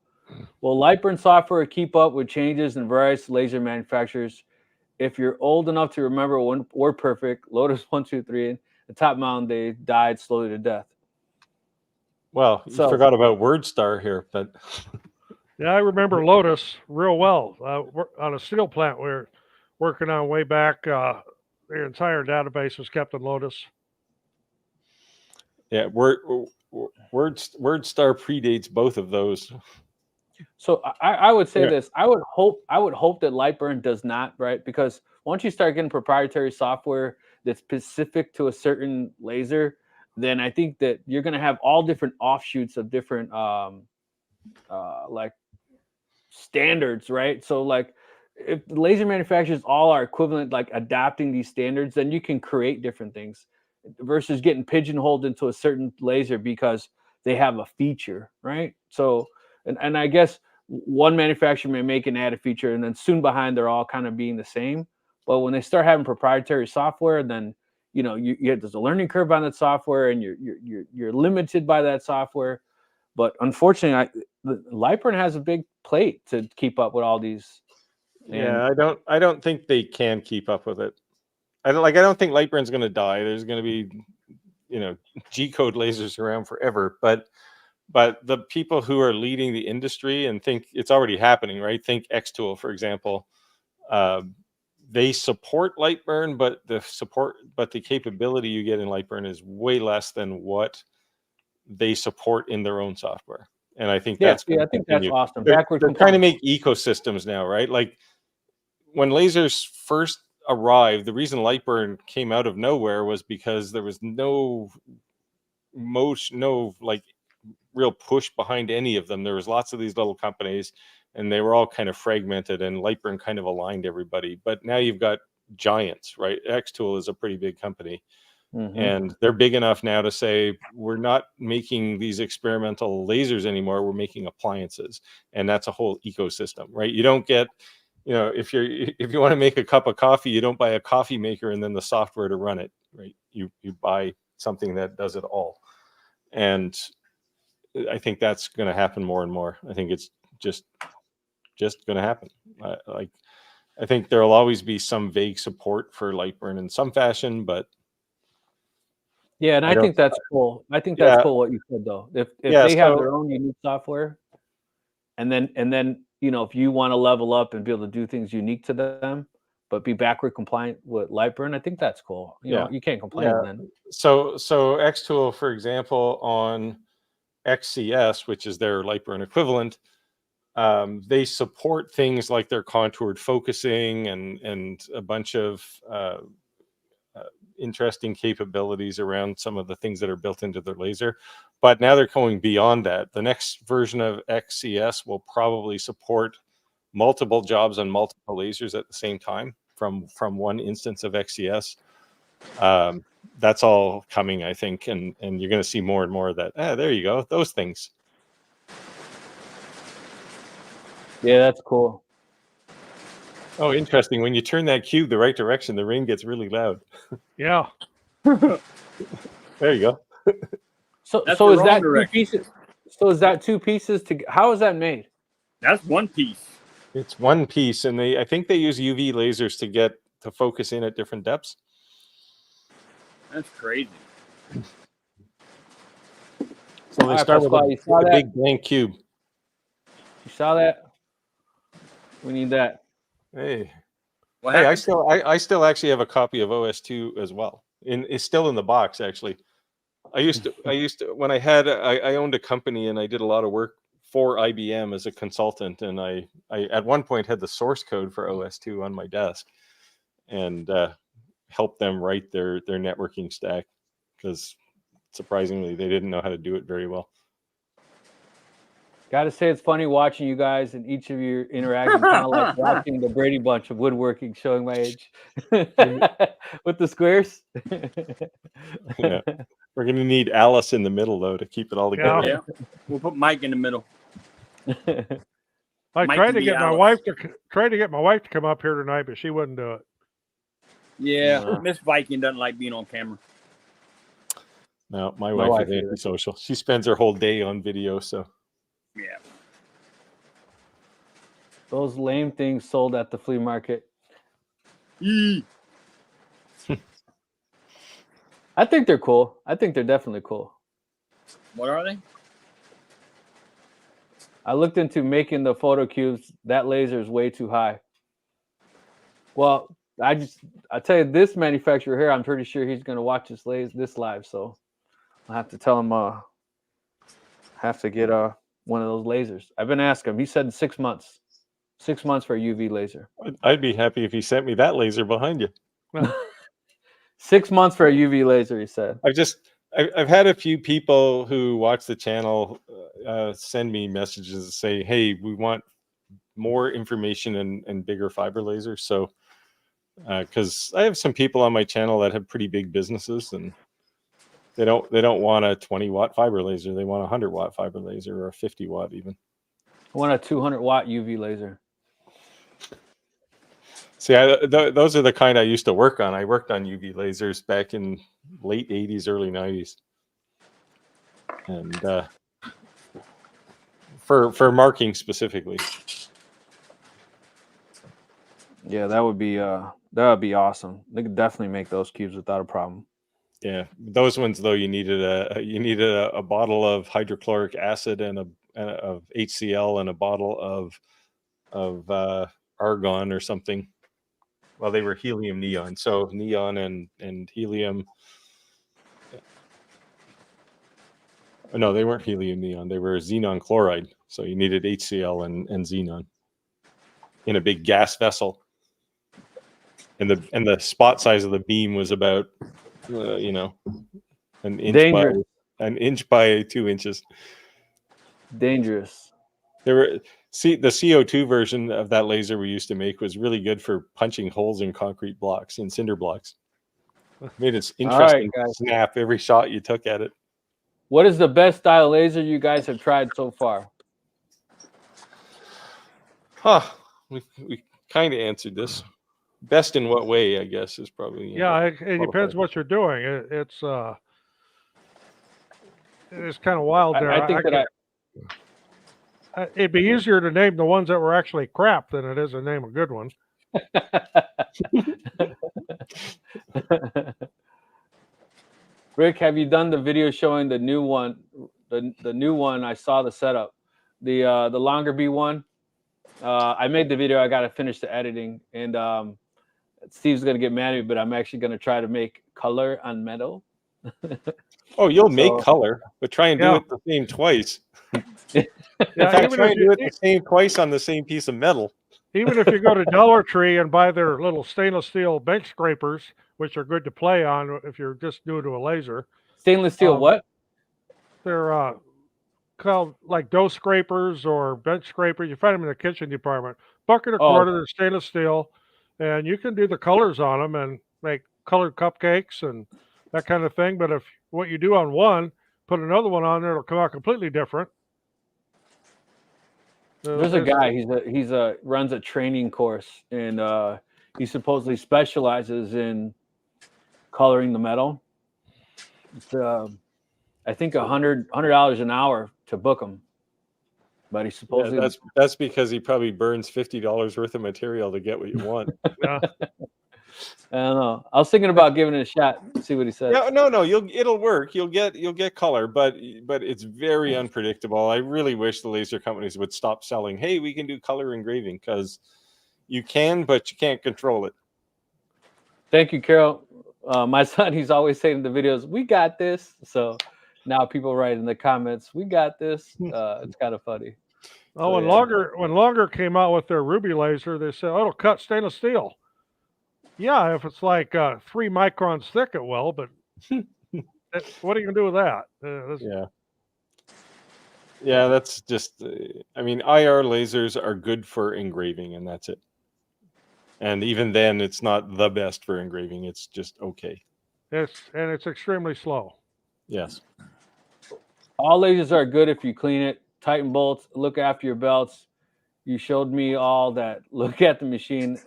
Will Lightburn software keep up with changes in various laser manufacturers? If you're old enough to remember WordPerfect, Lotus 123, and the top mountain, they died slowly to death. Well, you forgot about WordStar here, but yeah, I remember Lotus real well. On a steel plant we were working on way back. The entire database was kept in Lotus. Yeah, WordStar predates both of those. So I would say this. I would hope that Lightburn does not, right? Because once you start getting proprietary software that's specific to a certain laser, then I think that you're going to have all different offshoots of different like standards, right? So like if the laser manufacturers all are equivalent, like adapting these standards, then you can create different things versus getting pigeonholed into a certain laser because they have a feature, right? So and I guess one manufacturer may make and add a feature, and then soon behind they're all kind of being the same. But when they start having proprietary software, then there's a learning curve on that software, and you're limited by that software. But unfortunately, Lightburn has a big plate to keep up with all these. Yeah, I don't think they can keep up with it. I don't think Lightburn's going to die. There's going to be, G-code lasers around forever. But the people who are leading the industry and think it's already happening, right? Think Xtool, for example. They support Lightburn, but the capability you get in Lightburn is way less than what they support in their own software. And I think that's awesome. They're trying to make ecosystems now, right? Like when lasers first arrived, the reason Lightburn came out of nowhere was because there was no like real push behind any of them. There was lots of these little companies, and they were all kind of fragmented, and Lightburn kind of aligned everybody. But now you've got giants, right? Xtool is a pretty big company. Mm-hmm. And they're big enough now to say, we're not making these experimental lasers anymore. We're making appliances. And that's a whole ecosystem, right? You don't get, if you want to make a cup of coffee, you don't buy a coffee maker and then the software to run it, right? You buy something that does it all. And I think that's going to happen more and more. I think it's just going to happen. I think there'll always be some vague support for Lightburn in some fashion, but yeah, and I think that's cool. I think that's cool what you said though. If they have their own unique software, and then if you want to level up and be able to do things unique to them, but be backward compliant with Lightburn, I think that's cool. You can't complain then. So Xtool, for example, on XCS, which is their Lightburn equivalent, they support things like their contoured focusing and a bunch of interesting capabilities around some of the things that are built into their laser. But now they're going beyond that. The next version of XCS will probably support multiple jobs on multiple lasers at the same time from one instance of XCS. That's all coming, I think, and you're going to see more and more of that. There you go, those things. Yeah, that's cool. Oh, interesting. When you turn that cube the right direction, the ring gets really loud. Yeah. There you go. So That's so the is that wrong two direction. pieces? So is that 2 pieces to? How is that made? That's one piece. It's one piece, and I think they use UV lasers to focus in at different depths. That's crazy. So they All right, start with Pasquale, you saw a that? big blank cube. You saw that? We need that. Hey, What hey, happened? I still actually have a copy of OS2 as well. It's still in the box, actually. I used to when I owned a company and I did a lot of work for IBM as a consultant, and I at one point had the source code for OS2 on my desk, and helped them write their networking stack, because surprisingly they didn't know how to do it very well. Got to say, it's funny watching you guys and each of you interacting, kind of like watching the Brady Bunch of woodworking, showing my age with the squares. Yeah. We're gonna need Alice in the middle though to keep it all together. Yeah. Yeah, we'll put Mike in the middle. I Mike tried can to be get my Alice. wife to come up here tonight, but she wouldn't do it. Yeah, Nah. Miss Viking doesn't like being on camera. No, my My wife wife is either. antisocial. She spends her whole day on video, so Yeah. Those lame things sold at the flea market. Yee. I think they're cool. I think they're definitely cool. What are they? I looked into making the photo cubes. That laser is way too high. Well, I tell you, this manufacturer here, I'm pretty sure he's going to watch this live. So I'll have to tell him, have to get one of those lasers. I've been asking him. He said 6 months. 6 months for a UV laser. I'd be happy if he sent me that laser behind you. 6 months for a UV laser, he said. I've had a few people who watch the channel send me messages and say, hey, we want more information and bigger fiber lasers. So because I have some people on my channel that have pretty big businesses, and they don't want a 20-watt fiber laser. They want a 100-watt fiber laser, or a 50-watt even. I want a 200-watt UV laser. See, those are the kind I used to work on. I worked on UV lasers back in late 80s, early 90s. And for marking specifically. Yeah, that would be awesome. They could definitely make those cubes without a problem. Yeah, those ones though, you needed a bottle of hydrochloric acid and of HCl and a bottle of argon or something. Well, they were helium neon, so neon and helium. No, they weren't helium neon. They were xenon chloride. So you needed HCl and xenon in a big gas vessel. And the spot size of the beam was about, an inch by 2 inches. Dangerous. The CO2 version of that laser we used to make was really good for punching holes in concrete blocks, in cinder blocks. Made it interesting to snap every shot you took at it. What is the best style laser you guys have tried so far? We kind of answered this. Best in what way, I guess, is probably. Yeah, it depends what you're doing. It's kind of wild there. I think it'd be easier to name the ones that were actually crap than it is to name a good one. Rick, have you done the video showing the new one? The new one, I saw the setup. The longer B one. I made the video. I got to finish the editing, and Steve's gonna get mad at me, but I'm actually gonna try to make color on metal. Oh, you'll make color, but try and do it the same twice. In fact, try and do it the same twice on the same piece of metal. Even if you go to Dollar Tree and buy their little stainless steel bench scrapers, which are good to play on if you're just new to a laser. Stainless steel what? They're called like dough scrapers or bench scrapers. You find them in the kitchen department. Bucket a quarter, they're stainless steel, and you can do the colors on them and make colored cupcakes and that kind of thing. But if what you do on one, put another one on there, it'll come out completely different. There's a guy. He's a runs a training course, and he supposedly specializes in coloring the metal. It's I think $100 an hour to book him, but he's supposedly that's because he probably burns $50 worth of material to get what you want. Yeah. I don't know. I was thinking about giving it a shot. See what he says. No. It'll work. You'll get color, but it's very unpredictable. I really wish the laser companies would stop selling. Hey, we can do color engraving, because you can, but you can't control it. Thank you, Carol. My son, he's always saying in the videos, "We got this." So now people write in the comments, "We got this." It's kind of funny. Oh, when Longer came out with their Ruby laser, they said, "Oh, it'll cut stainless steel." Yeah, if it's like 3 microns thick, it will. But what are you gonna do with that? Yeah, that's just. I mean, IR lasers are good for engraving, and that's it. And even then, it's not the best for engraving. It's just okay. It's extremely slow. Yes. All lasers are good if you clean it, tighten bolts, look after your belts. You showed me all that. Look at the machine.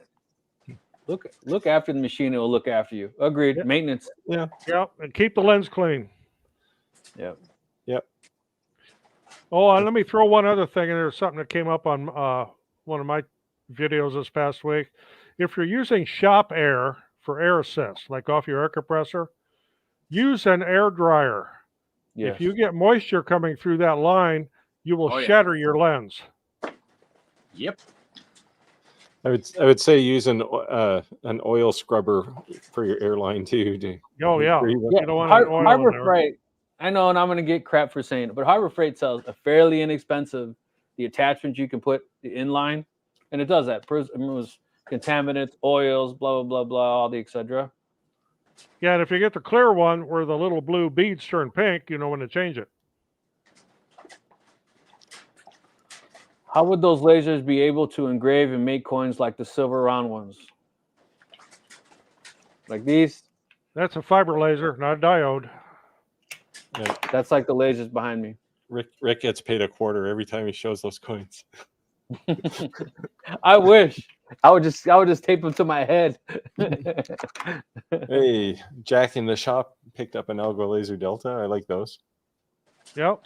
Look after the machine. It will look after you. Agreed. Yep. Maintenance. Yeah. Yep. And keep the lens clean. Yep. Oh, and let me throw one other thing in there. Something that came up on one of my videos this past week. If you're using shop air for air assist, like off your air compressor, use an air dryer. Yes. If you get moisture coming through that line, you will shatter your lens. Yep. I would say use an oil scrubber for your airline too. Oh yeah. You don't want any oil Harbor in there. Freight. I know, and I'm going to get crap for saying it, but Harbor Freight sells a fairly inexpensive the attachment you can put the inline, and it does that. It removes contaminants, oils, blah blah blah blah, all the etc. Yeah, and if you get the clear one where the little blue beads turn pink, you know when to change it. How would those lasers be able to engrave and make coins like the silver round ones? Like these? That's a fiber laser, not a diode. Yeah. That's like the lasers behind me. Rick gets paid $0.25 every time he shows those coins. I wish. I would just tape them to my head. Hey, Jack in the shop picked up an AlgoLaser Delta. I like those. Yep.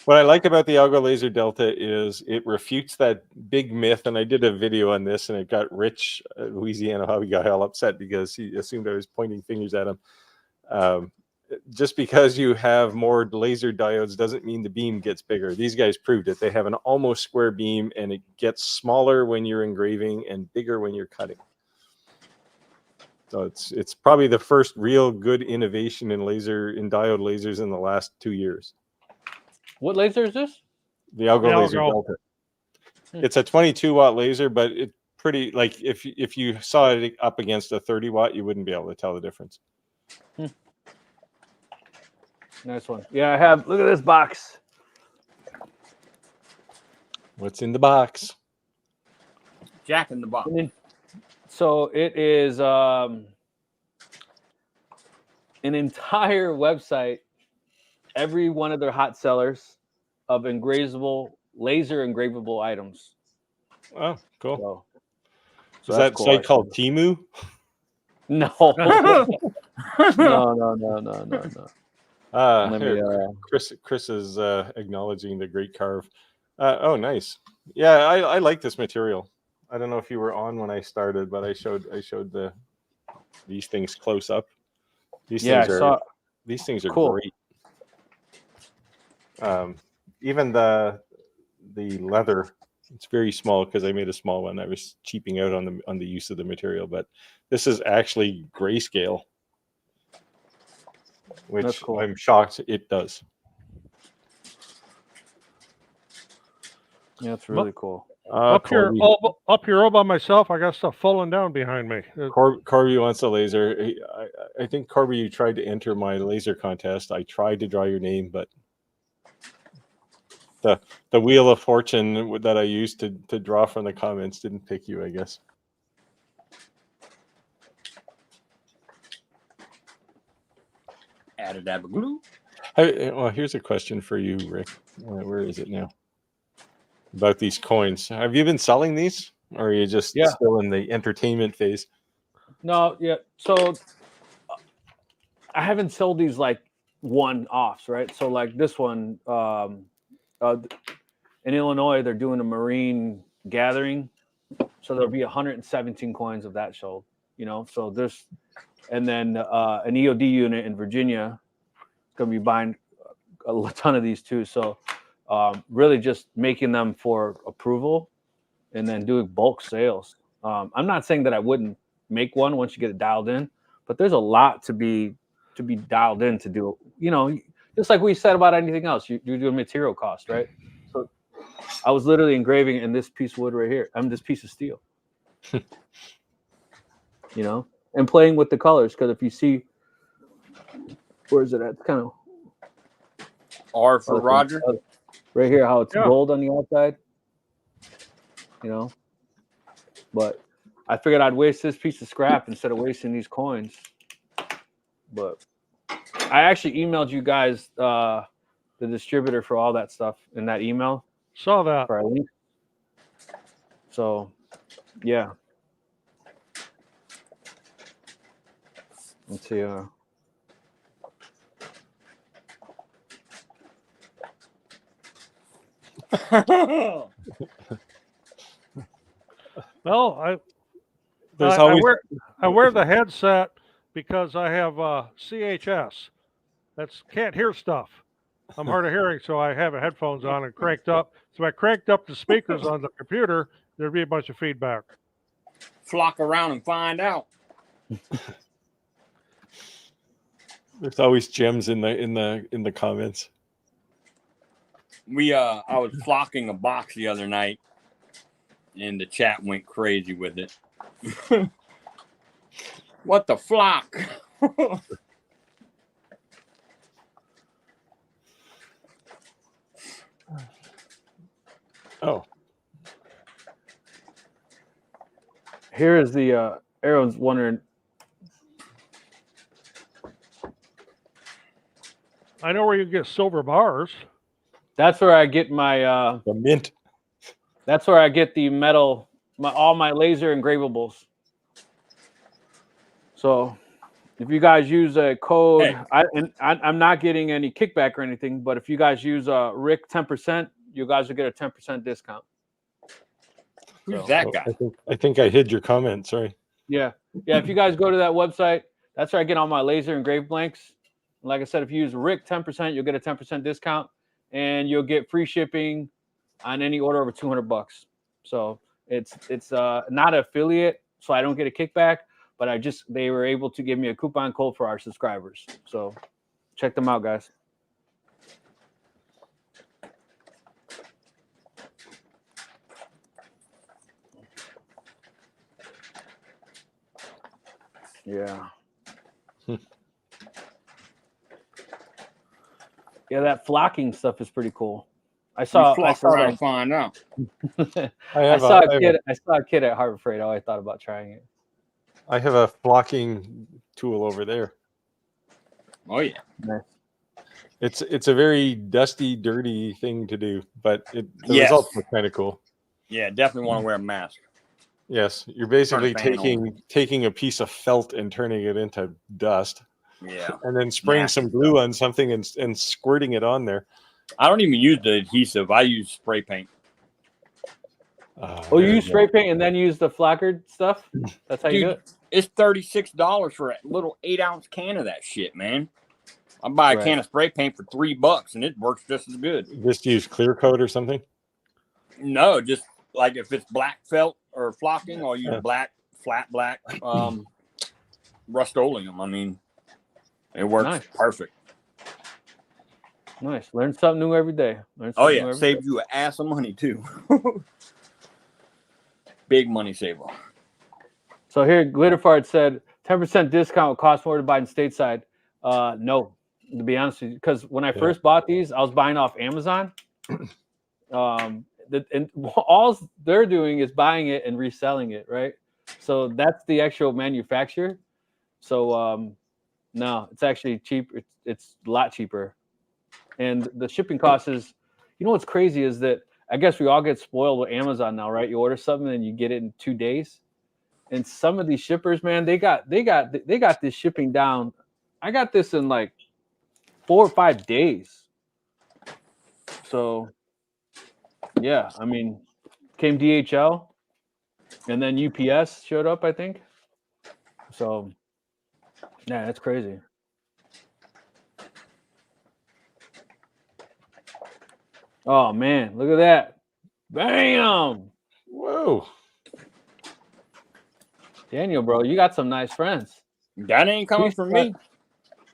What I like about the AlgoLaser Delta is it refutes that big myth, and I did a video on this, and it got Rich Louisiana Hobby guy all upset because he assumed I was pointing fingers at him. Just because you have more laser diodes doesn't mean the beam gets bigger. These guys proved it. They have an almost square beam, and it gets smaller when you're engraving and bigger when you're cutting. So it's probably the first real good innovation in diode lasers in the last 2 years. What laser is this? The AlgoLaser Delta. It's a 22-watt laser, but it pretty like if you saw it up against a 30-watt, you wouldn't be able to tell the difference. Nice one. Yeah, I have. Look at this box. What's in the box? Jack in the box. So it is an entire website. Every one of their hot sellers of laser engravable items. Oh, cool. So is that cool, site called Temu? No. No. Chris is acknowledging the great carve. Oh, nice. Yeah, I like this material. I don't know if you were on when I started, but I showed these things close up. These things are cool. Great. Even the leather, it's very small because I made a small one. I was cheaping out on the use of the material, but this is actually grayscale, which cool. I'm shocked it does. Yeah, it's really cool. Up here, Corby. all by myself. I got stuff falling down behind me. Corby wants a laser. I think, Corby, you tried to enter my laser contest. I tried to draw your name, but the wheel of fortune that I used to draw from the comments didn't pick you, I guess. Add a dab of glue. Well, here's a question for you, Rick. Where is it now? About these coins. Have you been selling these, or are you just still in the entertainment phase? No, yeah. So I haven't sold these like one-offs, right? So like this one, in Illinois, they're doing a marine gathering, so there'll be 117 coins of that sold. You know, so there's, and then an EOD unit in Virginia is going to be buying a ton of these too. So really just making them for approval and then doing bulk sales. I'm not saying that I wouldn't make one once you get it dialed in, but there's a lot to be dialed in to do. You know, just like we said about anything else, you do a material cost, right? So I was literally engraving in this piece of wood right here. This piece of steel. You know, and playing with the colors, because if you see, where is it at? It's kind of R for Roger. Right here, how it's gold on the outside. You know, but I figured I'd waste this piece of scrap instead of wasting these coins. But I actually emailed you guys the distributor for all that stuff in that email. Saw that. For our link. So, yeah. Let's see. Well, There's I always wear the headset because I have CHS. That's can't hear stuff. I'm hard of hearing, so I have headphones on and cranked up. So if I cranked up the speakers on the computer, there'd be a bunch of feedback. Flock around and find out. There's always gems in the comments. I was flocking a box the other night, and the chat went crazy with it. What the flock? Oh, Here is the everyone's wondering. I know where you get silver bars. That's where I get my the mint. That's where I get the metal, all my laser engravables. So if you guys use a code, Hey. I'm not getting any kickback or anything, but if you guys use Rick 10%, you guys will get a 10% discount. Who's that guy? I think I hid your comment. Sorry. Yeah. If you guys go to that website, that's where I get all my laser engraved blanks. Like I said, if you use Rick 10%, you'll get a 10% discount, and you'll get free shipping on any order over $200. So it's not an affiliate, so I don't get a kickback, but they were able to give me a coupon code for our subscribers. So check them out, guys. Yeah. Yeah, that flocking stuff is pretty cool. I saw around and find out. I saw a kid at Harbor Freight. I always thought about trying it. I have a flocking tool over there. Oh yeah. Nice. It's a very dusty, dirty thing to do, but the results look kind of cool. Yeah, definitely want to wear a mask. Yes, you're basically taking a piece of felt and turning it into dust. Yeah. And then spraying some glue on something and squirting it on there. I don't even use the adhesive. I use spray paint. You use spray paint and then use the flockered stuff? That's how you do it? It's $36 for a little 8-ounce can of that shit, man. I buy a can of spray paint for $3 and it works just as good. Just use clear coat or something? No, just like if it's black felt or flocking, I'll use flat black Rust-Oleum. I mean, it works perfect. Nice. Learn something new every day. Saved you an ass of money too. Big money saver. So here, Glitterfart said 10% discount would cost more to buy in stateside. No, to be honest with you, because when I first bought these, I was buying off Amazon. And all they're doing is buying it and reselling it, right? So that's the actual manufacturer. So no, it's actually cheap. It's a lot cheaper, and the shipping cost is. You know what's crazy is that I guess we all get spoiled with Amazon now, right? You order something and you get it in 2 days. And some of these shippers, man, they got this shipping down. I got this in like 4 or 5 days. So yeah, I mean, came DHL and then UPS showed up, I think. So yeah, that's crazy. Oh man, look at that. Bam! Whoa. Daniel, bro, you got some nice friends. That ain't coming from me.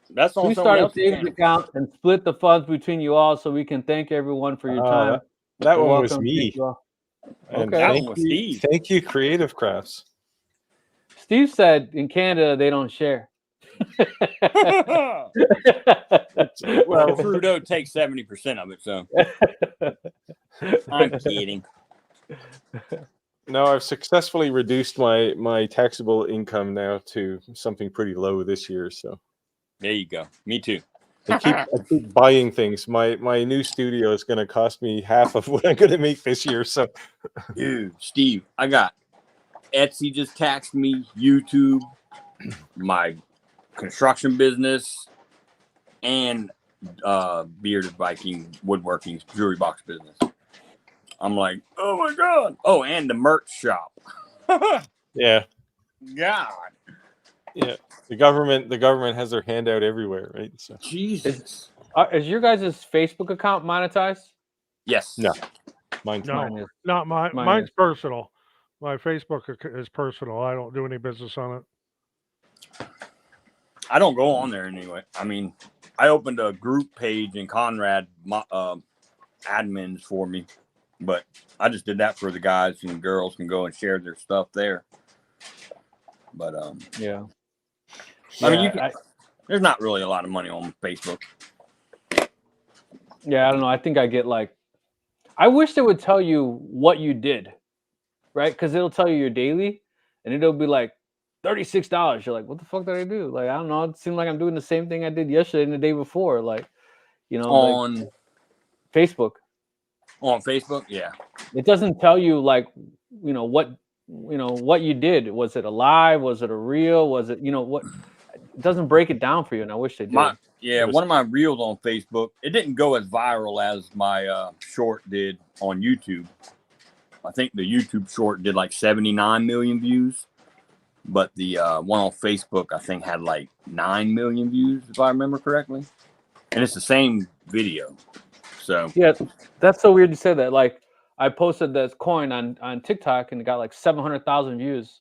That's on We someone start a else's savings channel. account and split the funds between you all so we can thank everyone for your time. That You're one was welcome. me. Thank you all. And Okay. That thank one was you, Steve. thank you, Creative Crafts. Steve said in Canada they don't share. Well, Trudeau takes 70% of it, so I'm kidding. No, I've successfully reduced my taxable income now to something pretty low this year. So There you go. Me too. I keep buying things. My new studio is going to cost me half of what I'm going to make this year. So, Dude, Steve, I got Etsy just taxed me, YouTube, my construction business, and Bearded Viking Woodworking jewelry box business. I'm like, oh my God. Oh, and the merch shop. yeah. God. Yeah. The government has their hand out everywhere, right? So Jesus. Is your guys' Facebook account monetized? Yes. No. Mine. No, Mine is. not mine. Mine Mine's is. personal. My Facebook is personal. I don't do any business on it. I don't go on there anyway. I mean, I opened a group page and Conrad admins for me, but I just did that for the guys and girls can go and share their stuff there. But Yeah. I mean, there's not really a lot of money on Facebook. Yeah, I don't know. I think I get like, I wish they would tell you what you did, right? Because it'll tell you your daily, and it'll be like $36. You're like, what the fuck did I do? Like, I don't know. It seems like I'm doing the same thing I did yesterday and the day before. Like, you know, On like Facebook. On Facebook, yeah. It doesn't tell you like, what you did. Was it a live? Was it a reel? Was it, what? It doesn't break it down for you, and I wish they did. One of my reels on Facebook, it didn't go as viral as my short did on YouTube. I think the YouTube short did like 79 million views, but the one on Facebook, I think, had like 9 million views, if I remember correctly. And it's the same video. So yeah, that's so weird you said that. Like, I posted this coin on TikTok and it got like 700,000 views,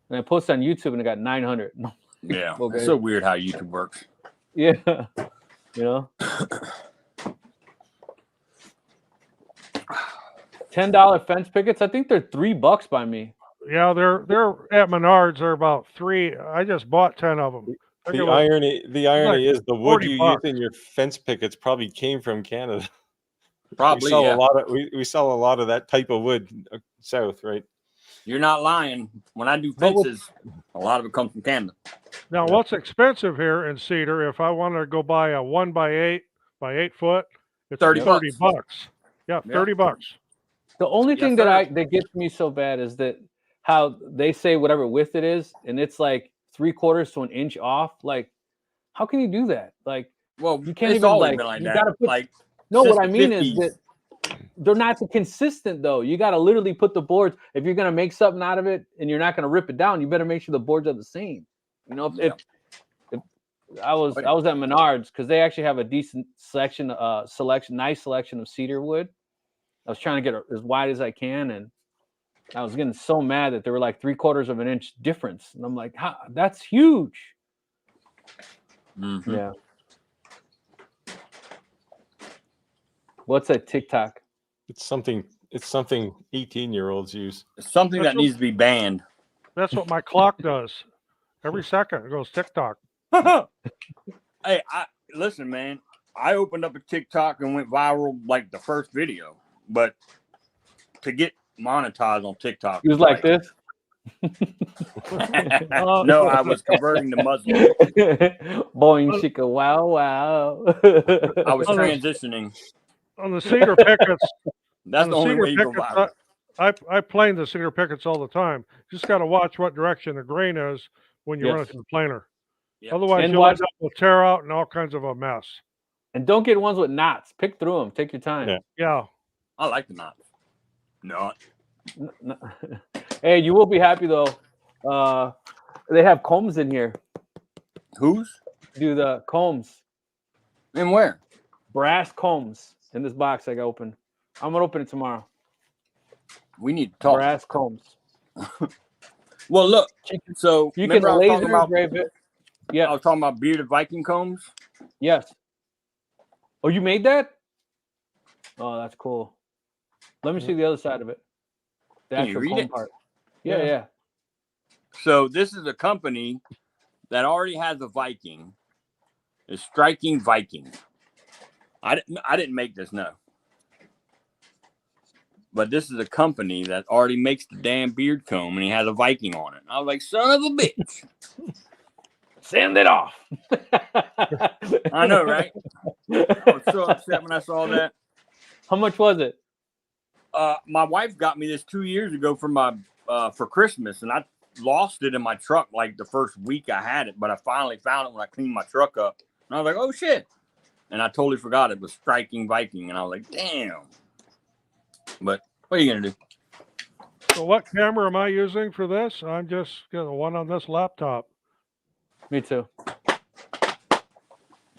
and I posted on YouTube and it got 900. yeah, Okay. it's so weird how YouTube works. Yeah, $10 fence pickets. I think they're $3 by me. Yeah, they're at Menards. They're about $3. I just bought 10 of them. The irony is the wood you $40. use in your fence pickets probably came from Canada. Probably, we sell a lot of that type of wood south, right? You're not lying. When I do fences, a lot of it comes from Canada. Now, what's expensive here in Cedar, if I want to go buy a 1x8 by 8 foot, it's $30. Yeah, $30. The only thing sir. that gets me so bad is that how they say whatever width it is, and it's like 3/4 to an inch off. Like, how can you do that? Like, well, you can't it's even always like. been like You that. gotta put. Like, No, since what I the mean 50s. is that they're not consistent though. You got to literally put the boards. If you're gonna make something out of it and you're not gonna rip it down, you better make sure the boards are the same. You know, if I was at Menards because they actually have a decent nice selection of cedar wood. I was trying to get as wide as I can, and I was getting so mad that there were like 3/4 of an inch difference, and I'm like, that's huge. Mm-hmm. Yeah. What's that TikTok? It's something It's something 18-year-olds use. It's something That's that needs to be banned. That's what my clock does. Every second it goes TikTok. Hey, listen, man. I opened up a TikTok and went viral like the first video, but to get monetized on TikTok, He was like this. no, I was converting to Muslim. Boing chicka wow wow. I was transitioning. On the cedar pickets. That's on the only cedar way you go pickets, viral. I plane the cedar pickets all the time. Just got to watch what direction the grain is when you run it Yes. through the planer. Yep. Otherwise, And you'll watch- end up with tear out and all kinds of a mess. And don't get ones with knots. Pick through them. Take your time. Yeah. Yeah. I like the knots. No, Hey, you will be happy though. They have combs in here. whose Do the combs, and where? brass combs in this box I got open. I'm gonna open it tomorrow. We need to talk. Brass combs. Well, look. So You can remember I was talking laser about. engrave it. I Yeah. was talking about bearded Viking combs. Yes. Oh, you made that? Oh, that's cool. Let me see the other side of it. The Can you actual read comb it? part. Yeah, Yeah. yeah. So this is a company that already has a Viking. It's Striking Viking. I didn't make this, no. But this is a company that already makes the damn beard comb, and he has a Viking on it. And I was like, son of a bitch. Send it off. I know, right? I was so upset when I saw that. How much was it? My wife got me this 2 years ago for my for Christmas, and I lost it in my truck like the first week I had it, but I finally found it when I cleaned my truck up. And I was like, oh shit. And I totally forgot it was Striking Viking, and I was like, damn. But what are you gonna do? So what camera am I using for this? I'm just got the one on this laptop. Me too.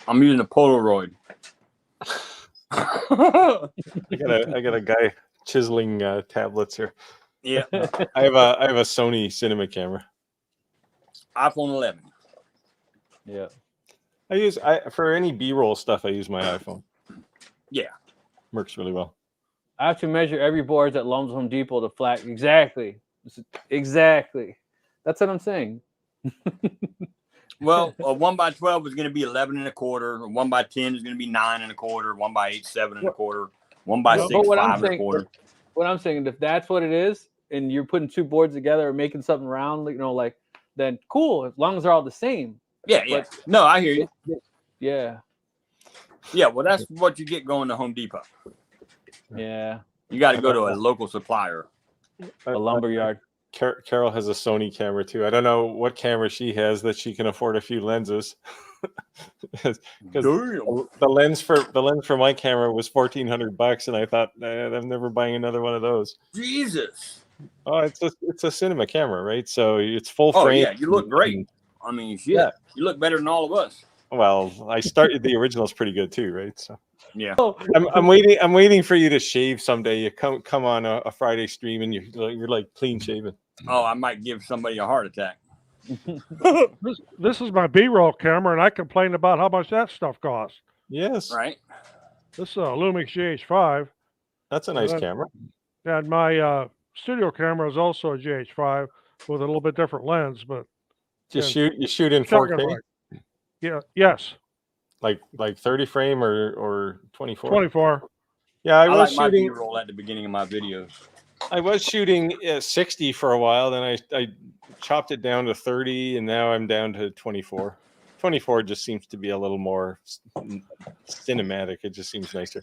I'm using a Polaroid. I got a guy chiseling tablets here. Yeah, I have a Sony cinema camera. iPhone 11. Yeah. For any B-roll stuff, I use my iPhone. Yeah. Works really well. I have to measure every board at Lowe's Home Depot to flat. Exactly. Exactly. That's what I'm saying. Well, a 1x12 is going to be 11 1/4. A 1x10 is going to be 9 1/4. 1x8, 7 1/4. 1x6, But what I'm 5 saying- 1/4. What I'm saying, if that's what it is, and you're putting two boards together or making something round, like then cool, as long as they're all the same. Yeah. No, I hear you. Yeah. Yeah, well, that's what you get going to Home Depot. Yeah. You got to go to a local supplier. A lumber yard. Carol has a Sony camera too. I don't know what camera she has that she can afford a few lenses. Because the lens for my camera was $1,400, and I thought I'm never buying another one of those. Jesus. Oh, it's a cinema camera, right? So it's full Oh, frame. yeah, you look great. I mean, shit, Yeah. you look better than all of us. Well, I started the original's pretty good too, right? So Yeah. I'm waiting for you to shave someday. You come on a Friday stream and you're like clean shaven. Oh, I might give somebody a heart attack. This is my B-roll camera, and I complained about how much that stuff costs. Yes, Right? This is a Lumix GH5, that's a nice then- camera. and my studio camera is also a GH5 with a little bit different lens, but You Yeah. shoot in shotgun 4K, light. Yeah, yes, like 30 frame or 24. 24. Yeah, I I was like my shooting. B-roll at the beginning of my videos. I was shooting 60 for a while, then I chopped it down to 30, and now I'm down to 24. 24 just seems to be a little more cinematic. It just seems nicer.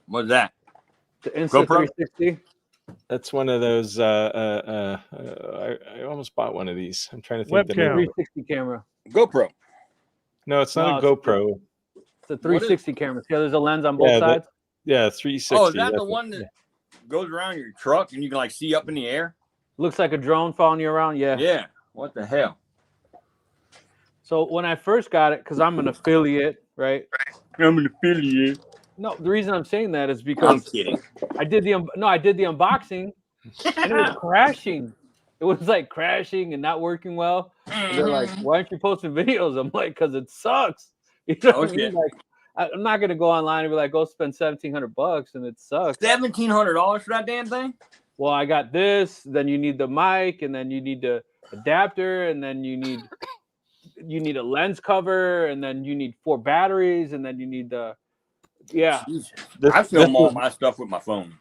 What's that? The Insta GoPro? 360. That's one of those. I almost bought one of these. I'm trying to think. Webcam. 360 camera. GoPro. No, it's not No, a it's a- GoPro. It's a 360 camera. See how there's a lens on both Yeah, sides? Yeah, 360. Oh, is that the that's it. one that goes around your truck and you can like see up in the air? Looks like a drone following you around. Yeah. Yeah. What the hell? So when I first got it, because I'm an affiliate, right? I'm an affiliate. No, the reason I'm saying that is I'm because kidding. I did the unboxing and it was crashing. It was like crashing and not working well. And they're like, "Why aren't you posting videos?" I'm like, "Cause it sucks." You know Oh, what I mean? shit. Like, I'm not gonna go online and be like, go spend $1,700 and it sucks. $1,700 for that damn thing? Well, I got this. Then you need the mic, and then you need the adapter, and then you need a lens cover, and then you need 4 batteries, and then you need the Jesus. I film all my stuff with my phone.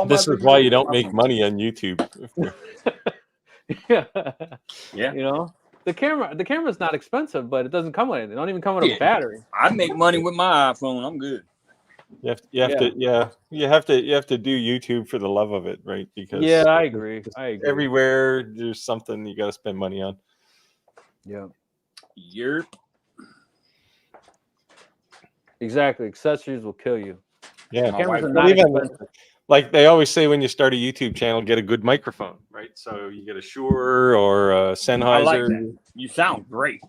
This is why you don't make money on YouTube. yeah. Yeah. You know, the camera's not expensive, but it doesn't come with it. They don't even come with a battery. I make money with my iPhone. I'm good. You have to do YouTube for the love of it, right? Because I agree. Everywhere there's something you got to spend money on. Yeah. Yep. Exactly. Accessories will kill you. Yeah. Cameras are not expensive. Like they always say, when you start a YouTube channel, get a good microphone, right? So you get a Shure or a Sennheiser. I like that. You sound great.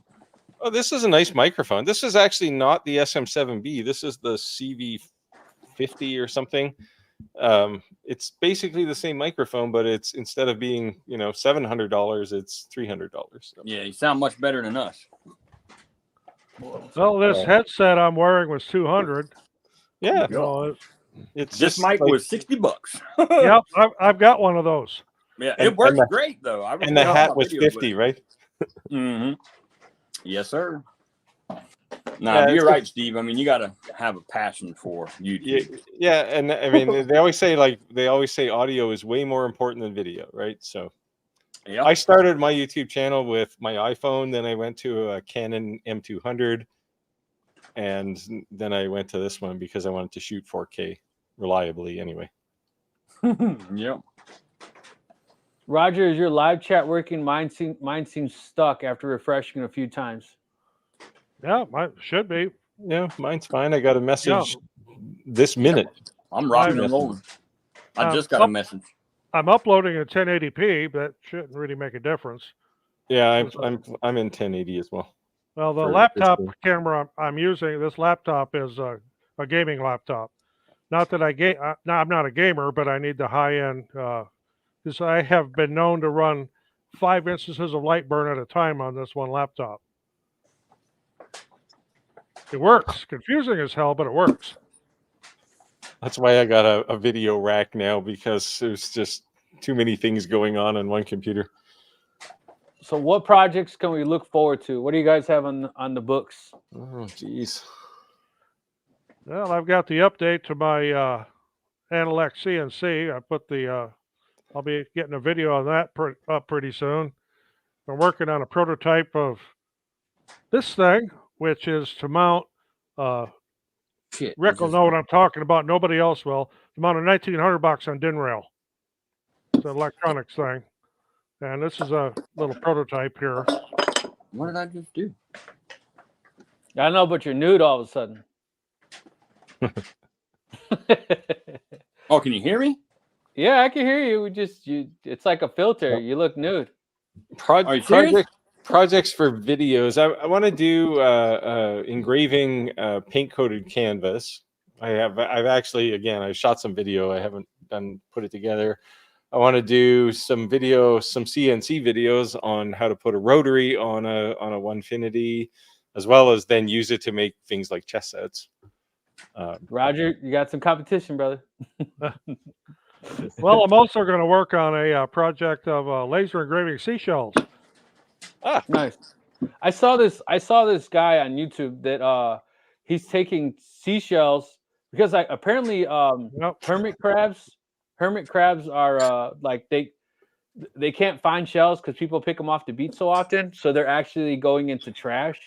Oh, this is a nice microphone. This is actually not the SM7B. This is the CV50 or something. It's basically the same microphone, but it's, instead of being, $700, it's $300. So. Yeah, you sound much better than us. Well, this headset I'm wearing was $200. Yeah. It's this mic was $60. Yep, I've got one of those. Yeah, it works great though. And the hat was $50, right? Mm-hmm. Yes, sir. No, you're right, Steve. I mean, you got to have a passion for YouTube. Yeah, and I mean, they always say audio is way more important than video, right? So, I started my YouTube channel with my iPhone, then I went to a Canon M200, and then I went to this one because I wanted to shoot 4K reliably. Anyway. Yep. Roger, is your live chat working? Mine seems stuck after refreshing a few times. Yeah, mine should be. Yeah, mine's fine. I got a message this minute. I'm rocking and rolling. I just got a message. I'm uploading in 1080p, but that shouldn't really make a difference. Yeah, I'm in 1080 as well. Well, the laptop camera I'm using, this laptop is a gaming laptop. Not that I'm not a gamer, but I need the high end. Because I have been known to run 5 instances of light burn at a time on this one laptop. It works. Confusing as hell, but it works. That's why I got a video rack now, because there's just too many things going on one computer. So what projects can we look forward to? What do you guys have on the books? Oh, geez. Well, I've got the update to my Analec CNC. I put I'll be getting a video on that up pretty soon. I'm working on a prototype of this thing, which is to mount. Rick will know what I'm talking about. Nobody else will. To mount a $1,900 on DIN rail. It's an electronics thing, and this is a little prototype here. What did I just do? I know, but you're nude all of a sudden. Oh, can you hear me? Yeah, I can hear you. It's like a filter. You look nude. Projects for videos. I want to do engraving paint coated canvas. I've actually, again, I shot some video. I haven't put it together. I want to do some CNC videos on how to put a rotary on a Onefinity, as well as then use it to make things like chess sets. Roger, you got some competition, brother. Well, I'm also going to work on a project of laser engraving seashells. Ah, nice. I saw this guy on YouTube that he's taking seashells because apparently hermit crabs are like they can't find shells because people pick them off the beach so often, so they're actually going into trash.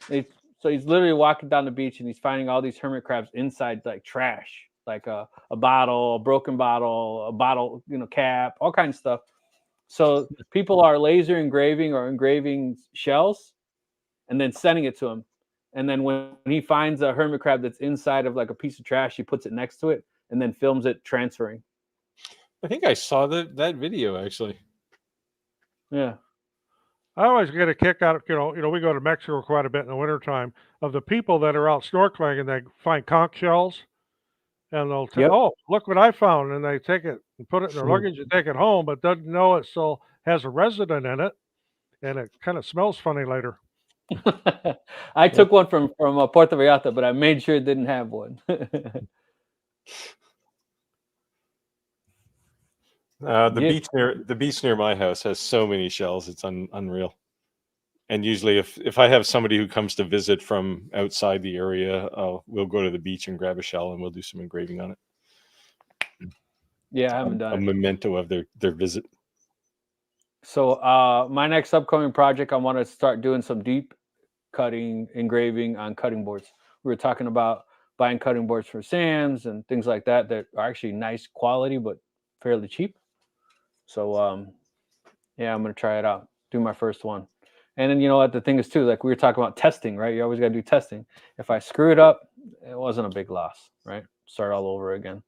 So he's literally walking down the beach and he's finding all these hermit crabs inside like trash, like a bottle, a broken bottle, a bottle, cap, all kinds of stuff. So people are laser engraving or engraving shells and then sending it to him. And then when he finds a hermit crab that's inside of like a piece of trash, he puts it next to it and then films it transferring. I think I saw that video actually. Yeah. I always get a kick out of, we go to Mexico quite a bit in the wintertime, of the people that are out snorkeling and they find conch shells and they'll tell, oh, look what I found. And they take it and put it in their luggage and take it home, but doesn't know it still has a resident in it. And it kind of smells funny later. I took one from Puerto Vallarta, but I made sure it didn't have one. The beach near my house has so many shells, it's unreal. And usually, if I have somebody who comes to visit from outside the area, we'll go to the beach and grab a shell, and we'll do some engraving on it. Yeah, I haven't done a memento of their visit. So my next upcoming project, I want to start doing some deep cutting, engraving on cutting boards. We were talking about buying cutting boards for Sam's and things like that that are actually nice quality but fairly cheap. So yeah, I'm gonna try it out. Do my first one. And then you know what the thing is too, like we were talking about testing, right? You always gotta do testing. If I screw it up, it wasn't a big loss, right? Start all over again.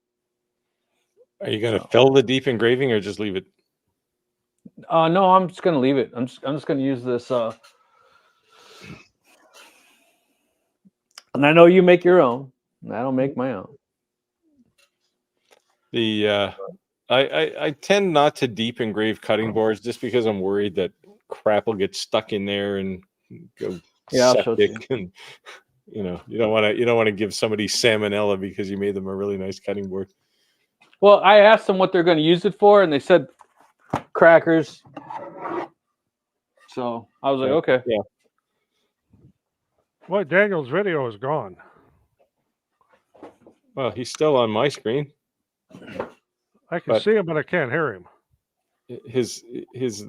Are you gonna fill the deep engraving or just leave it? No, I'm just gonna leave it. I'm just gonna use this. And I know you make your own. And I don't make my own. I tend not to deep engrave cutting boards just because I'm worried that crap will get stuck in there and go septic. And you don't want to give somebody salmonella because you made them a really nice cutting board. Well, I asked them what they're going to use it for, and they said crackers. So I was like, okay. Yeah. Well, Daniel's video is gone. Well, he's still on my screen. I can see him, but I can't hear him. His lips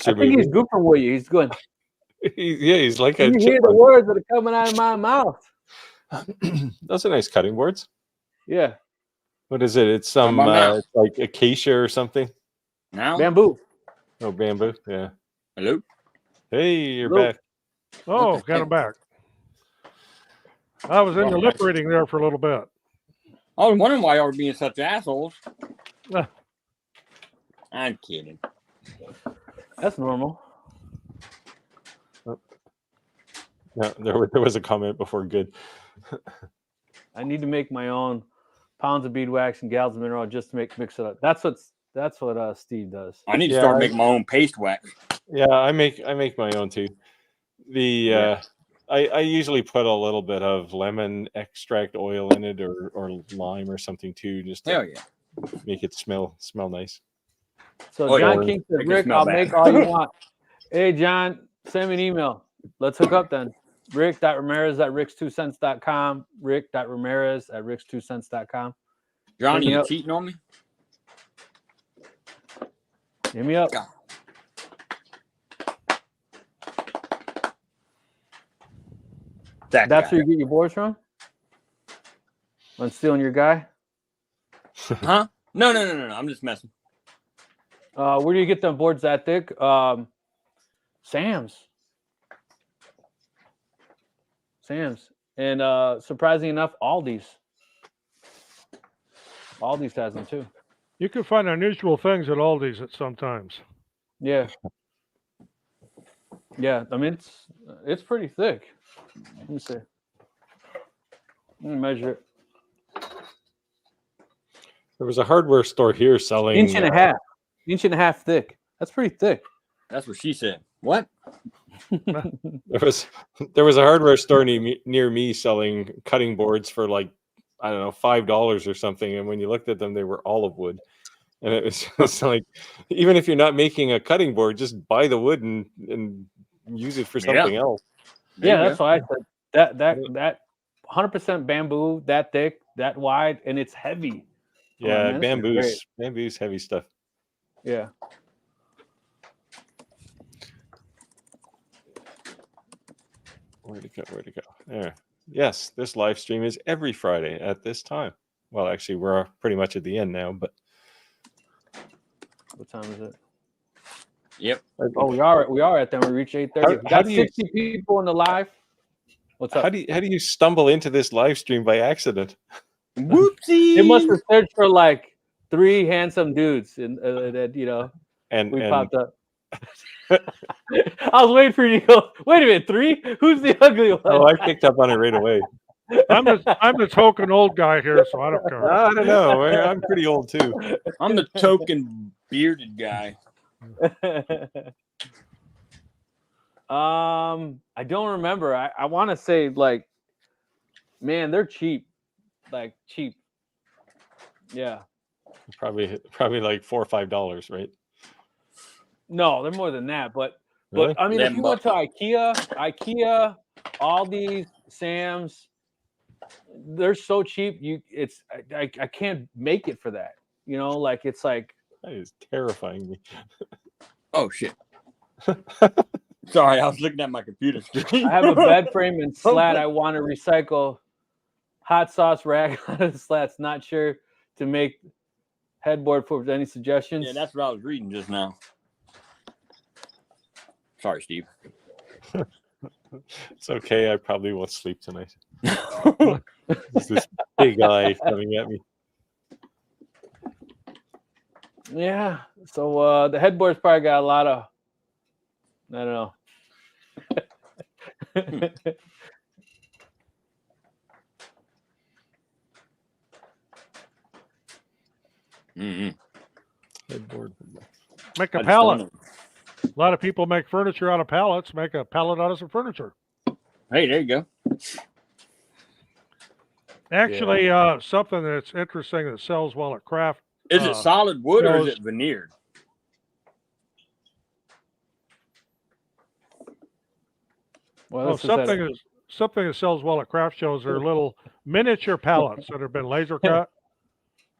are moving. I think he's goofing with you. He's going. He's like you hear the words that are coming out of my mouth. Those are nice cutting boards. Yeah. What is it? It's some like acacia or something. Now? Bamboo. Oh, bamboo. Yeah. Hello. Hey, you're back. Oh, got him back. I was in the lip reading there for a little bit. I was wondering why y'all were being such assholes. I'm kidding. That's normal. Yeah, there was a comment before. Good. I need to make my own pounds of beadwax and gallons of mineral just to mix it up. That's what Steve does. I need to start making my own paste wax. Yeah, I make my own too. I usually put a little bit of lemon extract oil in it or lime or something too, just to make it smell nice. So John King said, Rick, I'll make all you want. Hey John, send me an email. Let's hook up then. Rick.ramirez@ricks2cents.com. Rick.ramirez@ricks2cents.com. John, you cheating on me? Hit me up. That's where you get your boards from? On stealing your guy? Huh? No. I'm just messing. Where do you get them boards that thick? Sam's. And surprisingly enough, Aldi's. Aldi's has them too. You can find unusual things at Aldi's at sometimes. Yeah. Yeah, I mean it's pretty thick. Let me see. Let me measure it. There was a hardware store here selling inch and a half thick. That's pretty thick. That's what she said. What? There was a hardware store near me selling cutting boards for like, I don't know, $5 or something. And when you looked at them, they were olive wood. And it was just like, even if you're not making a cutting board, just buy the wood and use it for something else. Yeah, that's why I said that 100% bamboo, that thick, that wide, and it's heavy. Yeah, bamboo's heavy stuff. Yeah. Where'd it go? There. Yes, this live stream is every Friday at this time. Well, actually, we're pretty much at the end now, but what time is it? Yep. Oh, we are at them. We reached 8:30. We got 60 people in the live. What's up? How do you stumble into this live stream by accident? Whoopsie! It must have searched for like 3 handsome dudes, and and we popped up. I was waiting for you to go. Wait a minute, 3? Who's the ugly one? Oh, I picked up on it right away. I'm the token old guy here, so I don't care. I don't know. I'm pretty old too. I'm the token bearded guy. I I don't remember. I want to say like, man, they're cheap, like cheap. Yeah. Probably like $4 or $5, right? No, they're more than that. But Really? I mean, if you went $11. to IKEA, Aldi's, Sam's, they're so cheap. I can't make it for that. You know, like it's like That is terrifying me. Oh shit. Sorry, I was looking at my computer screen. I have a bed frame and slat. I want to recycle hot sauce rag out of the slats. Not sure to make headboard for any suggestions. Yeah, that's what I was reading just now. Sorry, Steve. It's okay. I probably won't sleep tonight. It's this big eye coming at me. Yeah. So the headboard's probably got a lot of, I don't know. Mm-hmm. Headboard. Make a pallet. A lot of people make furniture out of pallets. Make a pallet out of some furniture. Hey, there you go. Actually, something that's interesting that sells well at craft. Is it solid wood or is shows- it veneered? Well, Something that sells well at craft shows are little miniature pallets that have been laser cut.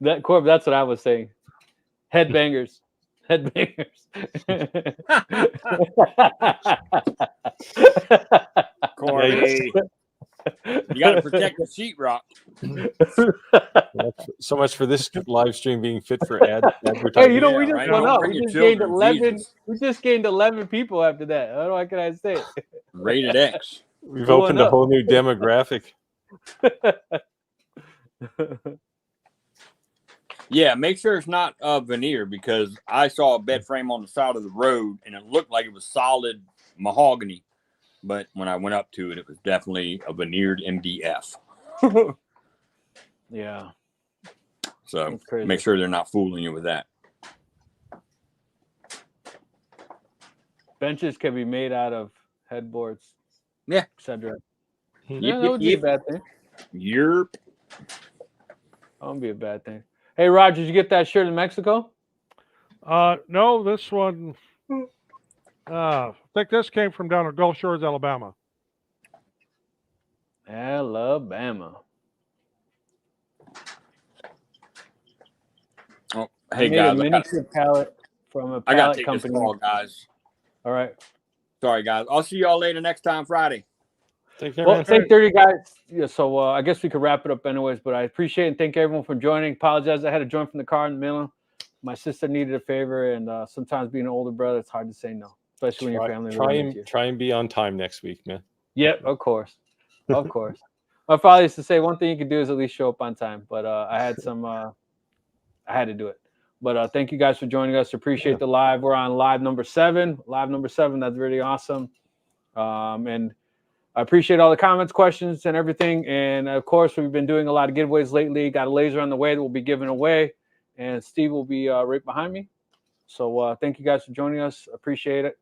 that Corb, that's what I was saying. Headbangers. Headbangers. Corey, you got to protect the sheetrock. So much for this live stream being fit for advertising. Hey, you know, Yeah, we just right went on. up. Bring We your just gained children, 11. Jesus. We just gained 11 people after that. What can I say? Rated X. We've Going opened a up. whole new demographic. Yeah, make sure it's not veneer because I saw a bed frame on the side of the road and it looked like it was solid mahogany. But when I went up to it, it was definitely a veneered MDF. Yeah. So That's crazy. make sure they're not fooling you with that. Benches can be made out of headboards. Yeah. Etc. Yep, Yeah, that yep, would be a yep. bad thing. Yerp. That would be a bad thing. Hey, Rod, did you get that shirt in Mexico? No, this one. I think this came from down at Gulf Shores, Alabama. Alabama. Oh, I hey made guys, a miniature pallet from a I gotta pallet take company. this call, guys. All right. Sorry, guys. I'll see y'all later next time Friday. Take care, Well, man. thank 30 guys. Yeah, so I guess we could wrap it up anyways, but I appreciate and thank everyone for joining. Apologize, I had to join from the car in the middle. My sister needed a favor, and sometimes being an older brother, it's hard to say no, especially when your family living with you. Try and be on time next week, man. Yep, of course. Of course. My father used to say one thing you could do is at least show up on time, but I had to do it. But thank you guys for joining us. Appreciate the live. We're on live number 7. Live number 7. That's really awesome. And I appreciate all the comments, questions, and everything. And of course, we've been doing a lot of giveaways lately. Got a laser on the way that we'll be giving away, and Steve will be right behind me. So thank you guys for joining us. Appreciate it.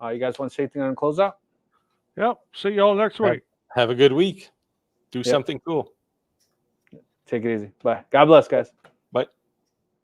You guys want to say anything on the closeout? Yep. See y'all next week. Have a good week. Do something cool. Take it easy. Bye. God bless, guys.